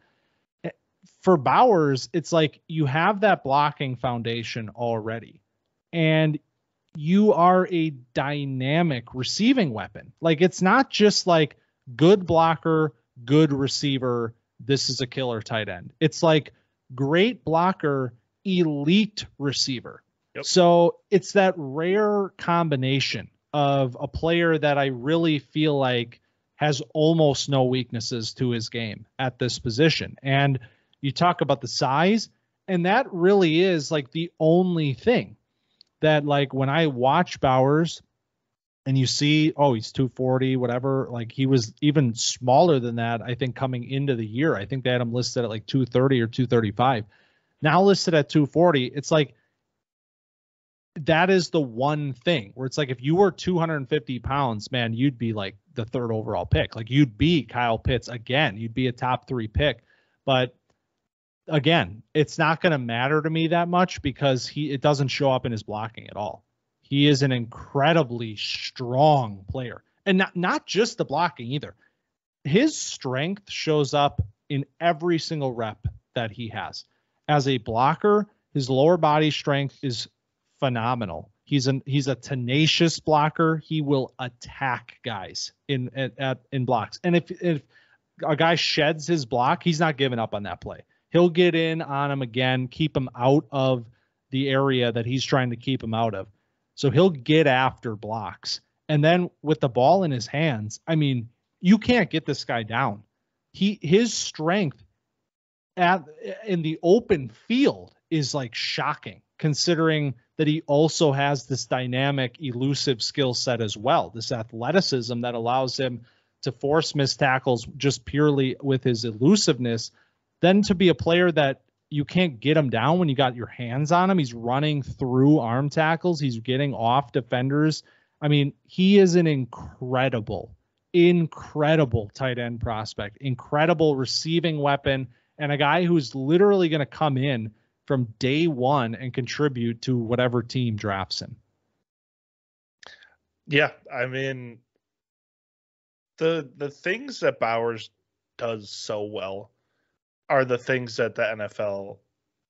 [SPEAKER 1] For Bowers, it's like you have that blocking foundation already, and you are a dynamic receiving weapon. Like, it's not just like good blocker, good receiver, this is a killer tight end. It's like great blocker, elite receiver. Yep. So it's that rare combination of a player that I really feel like has almost no weaknesses to his game at this position. And you talk about the size, and that really is like the only thing that, like, when I watch Bowers and you see, he's 240, whatever, like he was even smaller than that, I think, coming into the year. I think they had him listed at like 230 or 235. Now listed at 240. It's like, that is the one thing where it's like, if you were 250 pounds, man, you'd be like the 3rd overall pick. Like, you'd be Kyle Pitts again. You'd be a top 3 pick. But again, it's not going to matter to me that much because it doesn't show up in his blocking at all. He is an incredibly strong player, and not just the blocking either. His strength shows up in every single rep that he has. As a blocker, his lower body strength is phenomenal. He's a tenacious blocker. He will attack guys in blocks. And if a guy sheds his block, he's not giving up on that play. He'll get in on him again, keep him out of the area that he's trying to keep him out of. So he'll get after blocks. And then with the ball in his hands, I mean, you can't get this guy down. His strength in the open field is like shocking, considering that he also has this dynamic, elusive skill set as well, this athleticism that allows him to force missed tackles just purely with his elusiveness, then to be a player that you can't get him down when you got your hands on him. He's running through arm tackles. He's getting off defenders. I mean, he is an incredible tight end prospect, incredible receiving weapon, and a guy who's literally going to come in from day one and contribute to whatever team drafts him.
[SPEAKER 2] Yeah, I mean, the things that Bowers does so well are the things that the NFL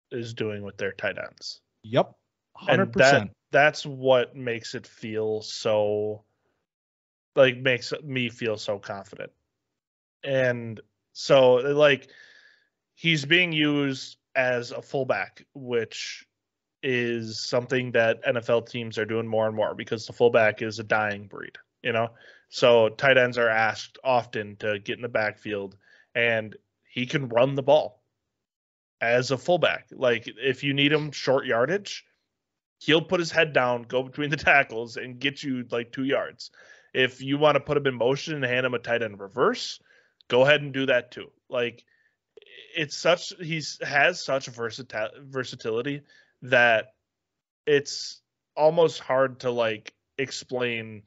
[SPEAKER 2] is doing with their tight ends.
[SPEAKER 1] Yep, 100%.
[SPEAKER 2] And that's what makes it feel so, like, makes me feel so confident. And so, like, he's being used as a fullback, which is something that NFL teams are doing more and more because the fullback is a dying breed, you know? So tight ends are asked often to get in the backfield, and he can run the ball as a fullback. Like, if you need him short yardage, he'll put his head down, go between the tackles, and get you like 2 yards. If you want to put him in motion and hand him a tight end reverse, go ahead and do that too. Like, has such versatility that it's almost hard to like explain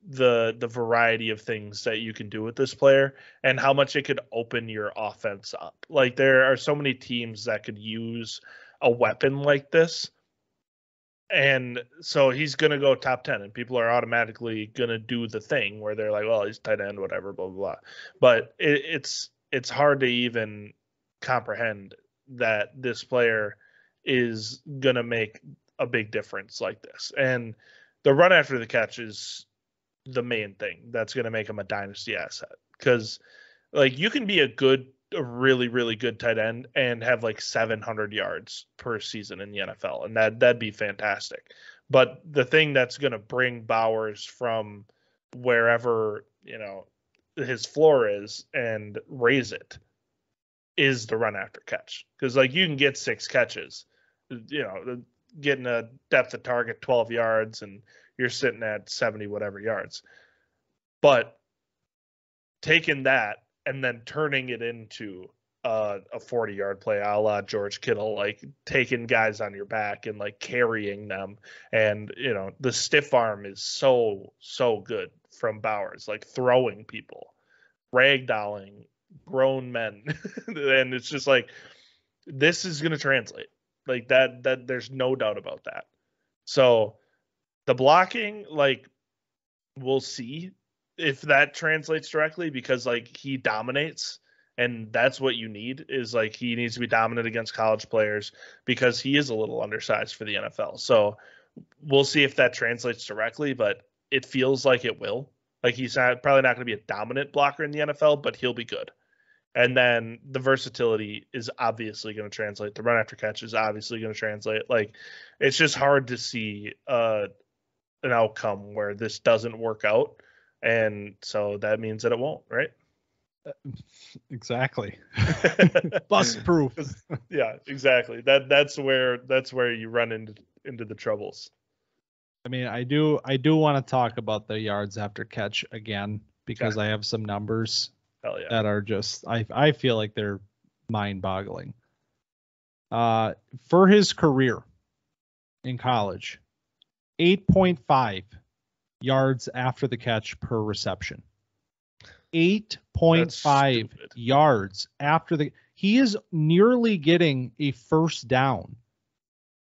[SPEAKER 2] the variety of things that you can do with this player and how much it could open your offense up. Like, there are so many teams that could use a weapon like this. And so he's going to go top 10, and people are automatically going to do the thing where they're like, well, he's tight end, whatever, blah, blah, blah. But it's hard to even comprehend that this player is going to make a big difference like this. And the run after the catch is the main thing that's going to make him a dynasty asset. Because, like, you can be a really, really good tight end and have like 700 yards per season in the NFL, and that'd be fantastic. But the thing that's going to bring Bowers from wherever, you know, his floor is and raise it is the run after catch. Because, like, you can get 6 catches, you know, getting a depth of target 12 yards, and you're sitting at 70 whatever yards. But taking that and then turning it into a 40-yard play a la George Kittle, like taking guys on your back and like carrying them. And, you know, the stiff arm is so good from Bowers, like throwing people, ragdolling grown men. And it's just like, this is going to translate like that there's no doubt about that. So the blocking, like, we'll see if that translates directly, because like he dominates, and that's what you need, is like he needs to be dominant against college players because he is a little undersized for the NFL. So we'll see if that translates directly, but it feels like it will. Like, he's probably not going to be a dominant blocker in the NFL, but he'll be good. And then the versatility is obviously going to translate. The run after catch is obviously going to translate. Like, it's just hard to see an outcome where this doesn't work out. And so that means that it won't, right?
[SPEAKER 1] Exactly. Bust proof.
[SPEAKER 2] Yeah, exactly. That's where you run into the troubles.
[SPEAKER 1] I mean, I do want to talk about the yards after catch again, because I have some numbers that are just, I feel like they're mind-boggling. For his career in college, 8.5 yards after the catch per reception. 8.5 yards after he is nearly getting a first down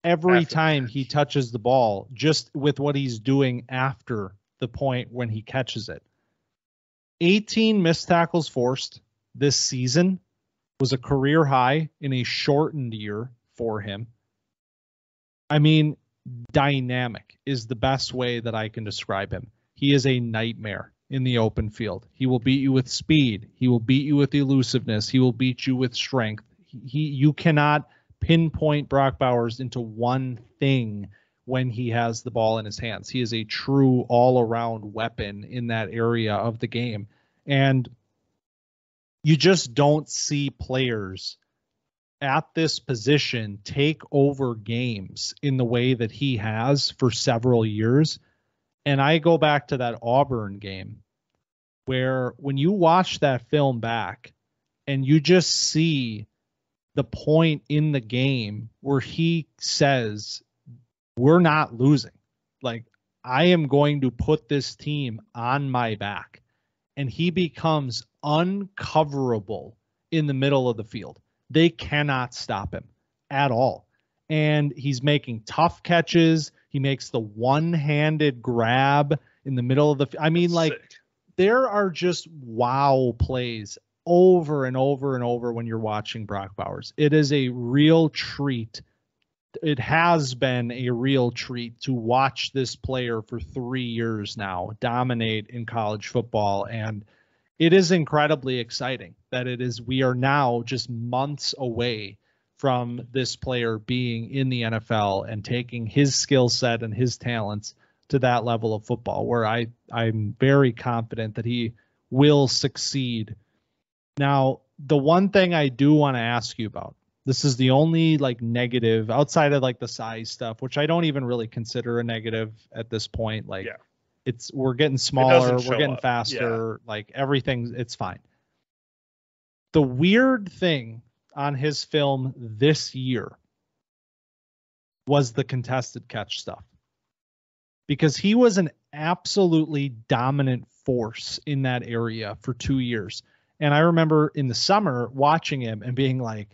[SPEAKER 1] every time he touches the ball, just with what he's doing after the point when he catches it. 18 missed tackles forced this season was a career high in a shortened year for him. I mean, dynamic is the best way that I can describe him. He is a nightmare in the open field. He will beat you with speed. He will beat you with elusiveness. He will beat you with strength. You cannot pinpoint Brock Bowers into one thing when he has the ball in his hands. He is a true all-around weapon in that area of the game. And you just don't see players at this position take over games in the way that he has for several years. And I go back to that Auburn game where when you watch that film back and you just see the point in the game where he says, we're not losing. Like, I am going to put this team on my back. And he becomes uncoverable in the middle of the field. They cannot stop him at all. And he's making tough catches. He makes the one-handed grab in the middle of the I mean, like, sick. There are just wow plays over and over and over when you're watching Brock Bowers. It is a real treat. It has been a real treat to watch this player for 3 years now dominate in college football. And it is incredibly exciting that we are now just months away from this player being in the NFL and taking his skill set and his talents to that level of football, where I'm very confident that he will succeed. Now, the one thing I do want to ask you about, this is the only like negative outside of like the size stuff, which I don't even really consider a negative at this point. Like, we're getting smaller, we're getting faster, like everything, it's fine. The weird thing on his film this year was the contested catch stuff, because he was an absolutely dominant force in that area for 2 years. And I remember in the summer watching him and being like,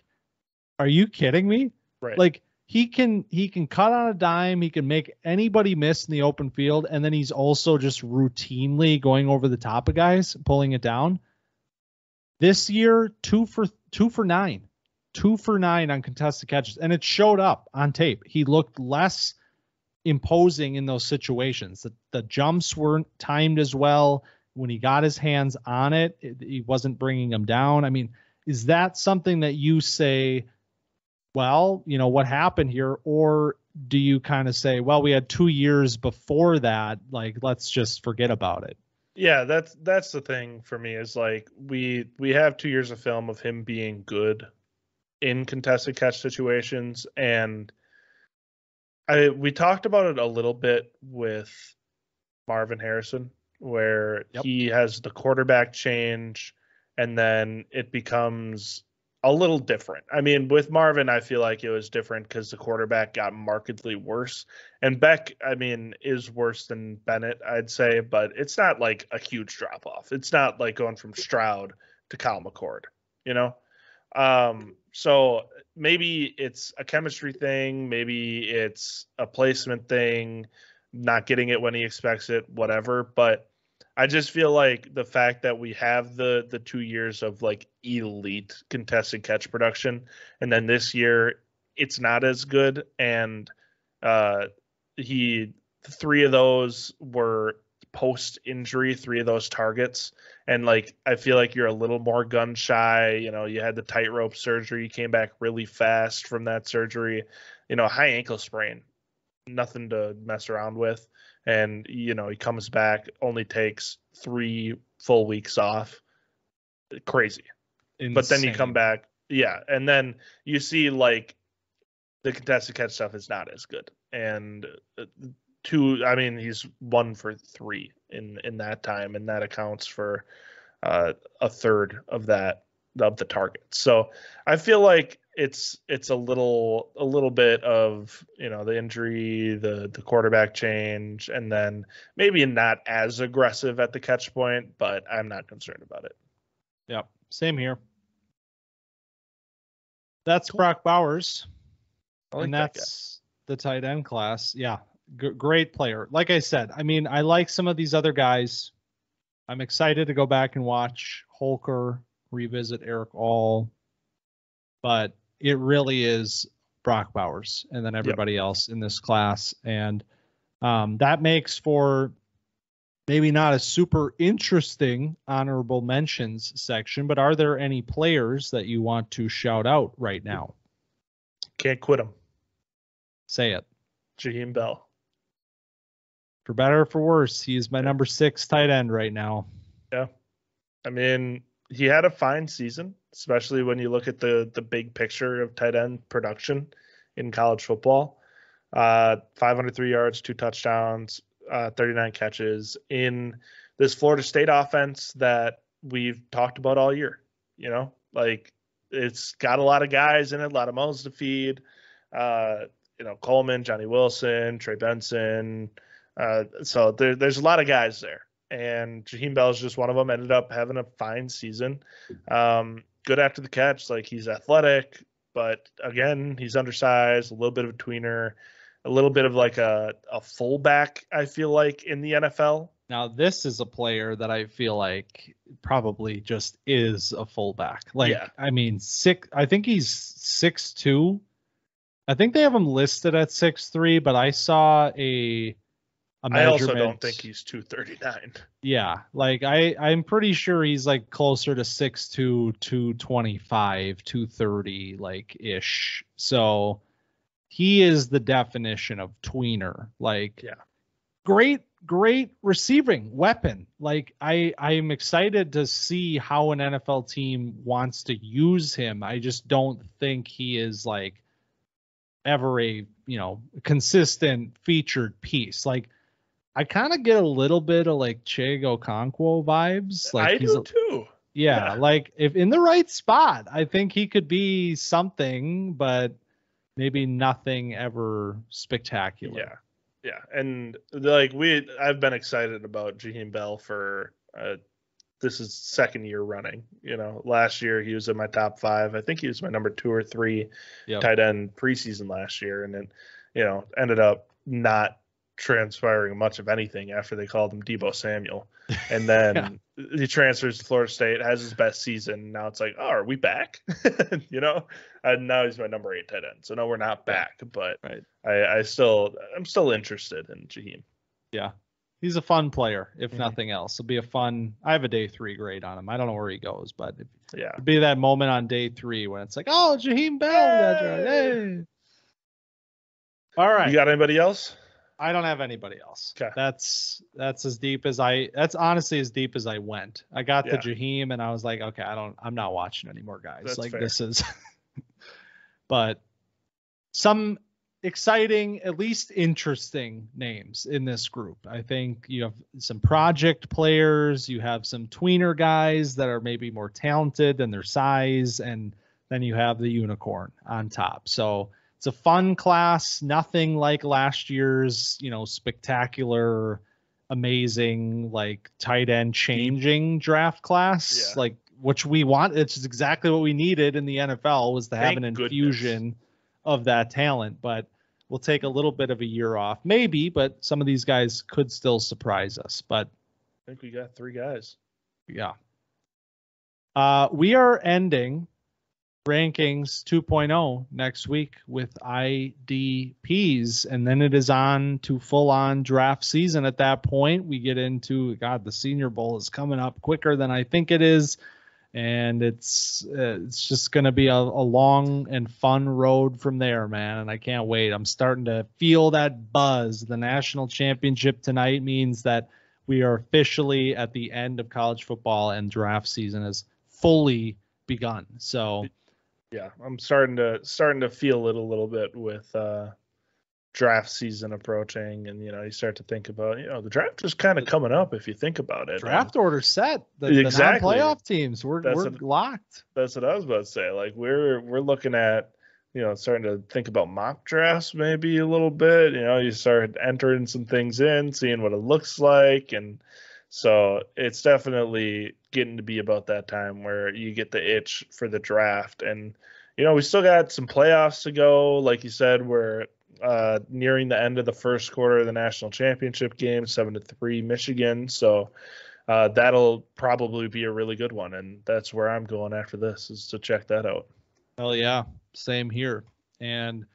[SPEAKER 1] are you kidding me?
[SPEAKER 2] Right.
[SPEAKER 1] Like, he can cut on a dime. He can make anybody miss in the open field. And then he's also just routinely going over the top of guys, pulling it down. This year, 2 for 9 on contested catches. And it showed up on tape. He looked less imposing in those situations. The jumps weren't timed as well. When he got his hands on it, he wasn't bringing them down. I mean, is that something that you say, well, you know, what happened here? Or do you kind of say, well, we had 2 years before that, like, let's just forget about it?
[SPEAKER 2] Yeah, that's the thing for me, is like we have 2 years of film of him being good in contested catch situations. And we talked about it a little bit with Marvin Harrison, where he has the quarterback change and then it becomes a little different. I mean, with Marvin, I feel like it was different because the quarterback got markedly worse. And Beck, I mean, is worse than Bennett, I'd say, but it's not like a huge drop off. It's not like going from Stroud to Kyle McCord, you know? So maybe it's a chemistry thing. Maybe it's a placement thing, not getting it when he expects it, whatever. But I just feel like the fact that we have the 2 years of like elite contested catch production, and then this year it's not as good. And 3 of those were post injury, 3 of those targets. And like, I feel like you're a little more gun shy. You know, you had the tightrope surgery, you came back really fast from that surgery, you know, high ankle sprain, nothing to mess around with. And, you know, he comes back, only takes 3 full weeks off. Crazy. Insane. But then you come back. Yeah. And then you see like the contested catch stuff is not as good. And he's 1 for 3 in that time. And that accounts for a third of the targets. So I feel like it's a little bit of, you know, the injury, the quarterback change, and then maybe not as aggressive at the catch point, but I'm not concerned about it.
[SPEAKER 1] Yeah, same here. That's cool. Brock Bowers, and that's the tight end class. Yeah, great player. Like I said, I mean, I like some of these other guys. I'm excited to go back and watch Holker, revisit Eric All, but it really is Brock Bowers and then everybody else in this class. And that makes for maybe not a super interesting honorable mentions section, but are there any players that you want to shout out right now?
[SPEAKER 2] Can't quit him.
[SPEAKER 1] Say it.
[SPEAKER 2] Jaheim Bell.
[SPEAKER 1] For better or for worse, he is my number 6 tight end right now.
[SPEAKER 2] Yeah. I mean, he had a fine season, especially when you look at the big picture of tight end production in college football. 503 yards, 2 touchdowns, 39 catches in this Florida State offense that we've talked about all year. You know, like it's got a lot of guys in it, a lot of mouths to feed. You know, Coleman, Johnny Wilson, Trey Benson. So there's a lot of guys there. And Jaheim Bell is just one of them. Ended up having a fine season. Good after the catch. Like, he's athletic, but again, he's undersized, a little bit of a tweener, a little bit of like a fullback, I feel like, in the NFL.
[SPEAKER 1] Now, this is a player that I feel like probably just is a fullback. Like, yeah. I mean, I think he's 6'2". I think they have him listed at 6'3", but I saw a measurement. I
[SPEAKER 2] also don't think he's 239.
[SPEAKER 1] Yeah, like I'm pretty sure he's like closer to 6'2", 225, 230, like ish. So he is the definition of tweener. Like,
[SPEAKER 2] yeah,
[SPEAKER 1] great receiving weapon. Like, I'm excited to see how an NFL team wants to use him. I just don't think he is like ever a, consistent featured piece. Like, I kind of get a little bit of like Che Okonkwo vibes. Like,
[SPEAKER 2] I do too.
[SPEAKER 1] Yeah, like if in the right spot, I think he could be something, but maybe nothing ever spectacular.
[SPEAKER 2] Yeah. And like I've been excited about Jaheim Bell for this is second year running. Last year he was in my top 5. I think he was my number 2 or 3 tight end preseason last year, and then ended up not transpiring much of anything after they called him Deebo Samuel. And then he transfers to Florida State, has his best season. Now it's like, oh, are we back? And now he's my number 8 tight end. So no, we're not back, but
[SPEAKER 1] right.
[SPEAKER 2] I'm still interested in Jaheim.
[SPEAKER 1] Yeah. He's a fun player, if nothing else. It'll be I have a day 3 grade on him. I don't know where he goes, but it'd be that moment on day 3 when it's like, oh, Jaheim Bell. That's right. Hey. All right.
[SPEAKER 2] You got anybody else?
[SPEAKER 1] I don't have anybody else.
[SPEAKER 2] Okay.
[SPEAKER 1] That's as deep as that's honestly as deep as I went. I got the Jaheim and I was like, okay, I'm not watching any more guys.
[SPEAKER 2] That's
[SPEAKER 1] like
[SPEAKER 2] fair.
[SPEAKER 1] This is, but some exciting, at least interesting names in this group. I think you have some project players, you have some tweener guys that are maybe more talented than their size, and then you have the unicorn on top. So it's a fun class, nothing like last year's, spectacular, amazing, like tight end changing draft class, like which we want. It's exactly what we needed in the NFL, was to have an infusion of that talent. But we'll take a little bit of a year off, maybe, but some of these guys could still surprise us. But
[SPEAKER 2] I think we got 3 guys.
[SPEAKER 1] Yeah. We are ending Rankings 2.0 next week with IDPs, and then it is on to full-on draft season. At that point, we get into the Senior Bowl is coming up quicker than I think it is, and it's just going to be a long and fun road from there, man. And I can't wait. I'm starting to feel that buzz. The national championship tonight means that we are officially at the end of college football, and draft season has fully begun. So.
[SPEAKER 2] Yeah, I'm starting to feel it a little bit with draft season approaching, and you start to think about the draft is kind of coming up if you think about it.
[SPEAKER 1] Draft order set.
[SPEAKER 2] Exactly.
[SPEAKER 1] The non-playoff teams we're locked.
[SPEAKER 2] That's what I was about to say. Like we're looking at starting to think about mock drafts maybe a little bit. You start entering some things in, seeing what it looks like, and so it's definitely getting to be about that time where you get the itch for the draft. And, we still got some playoffs to go. Like you said, we're nearing the end of the first quarter of the national championship game, 7-3 Michigan. So that'll probably be a really good one. And that's where I'm going after this, is to check that out.
[SPEAKER 1] Hell yeah. Same here. And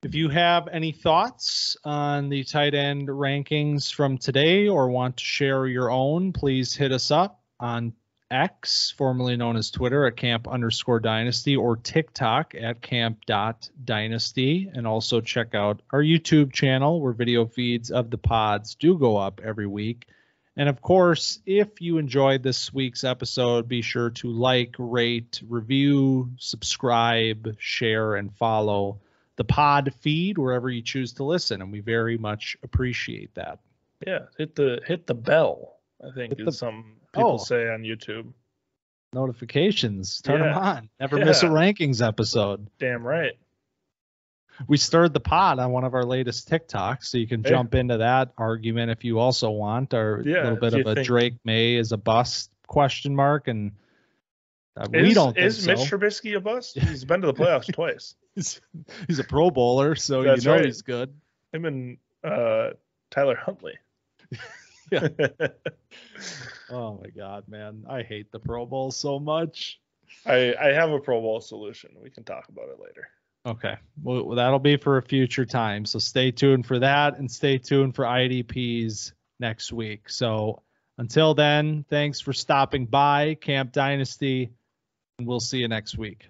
[SPEAKER 1] if you have any thoughts on the tight end rankings from today or want to share your own, please hit us up on X, formerly known as Twitter, at camp_dynasty, or TikTok at camp.dynasty. And also check out our YouTube channel, where video feeds of the pods do go up every week. And of course, if you enjoyed this week's episode, be sure to like, rate, review, subscribe, share, and follow the pod feed wherever you choose to listen, and we very much appreciate that.
[SPEAKER 2] Yeah, hit the bell. I think is something people say on YouTube.
[SPEAKER 1] Notifications, turn them on. Never miss a rankings episode.
[SPEAKER 2] Damn right.
[SPEAKER 1] We stirred the pot on one of our latest TikToks, so you can jump into that argument if you also want, or a little bit of a Drake May is a bust ? And we don't think
[SPEAKER 2] is Mitch Trubisky a bust? He's been to the playoffs twice.
[SPEAKER 1] He's a Pro Bowler, so you know he's good.
[SPEAKER 2] Him and Tyler Huntley.
[SPEAKER 1] Yeah. Oh my God, man. I hate the Pro Bowl so much.
[SPEAKER 2] I have a Pro Bowl solution. We can talk about it later.
[SPEAKER 1] Okay. Well, that'll be for a future time. So stay tuned for that and stay tuned for IDPs next week. So until then, thanks for stopping by Camp Dynasty, and we'll see you next week.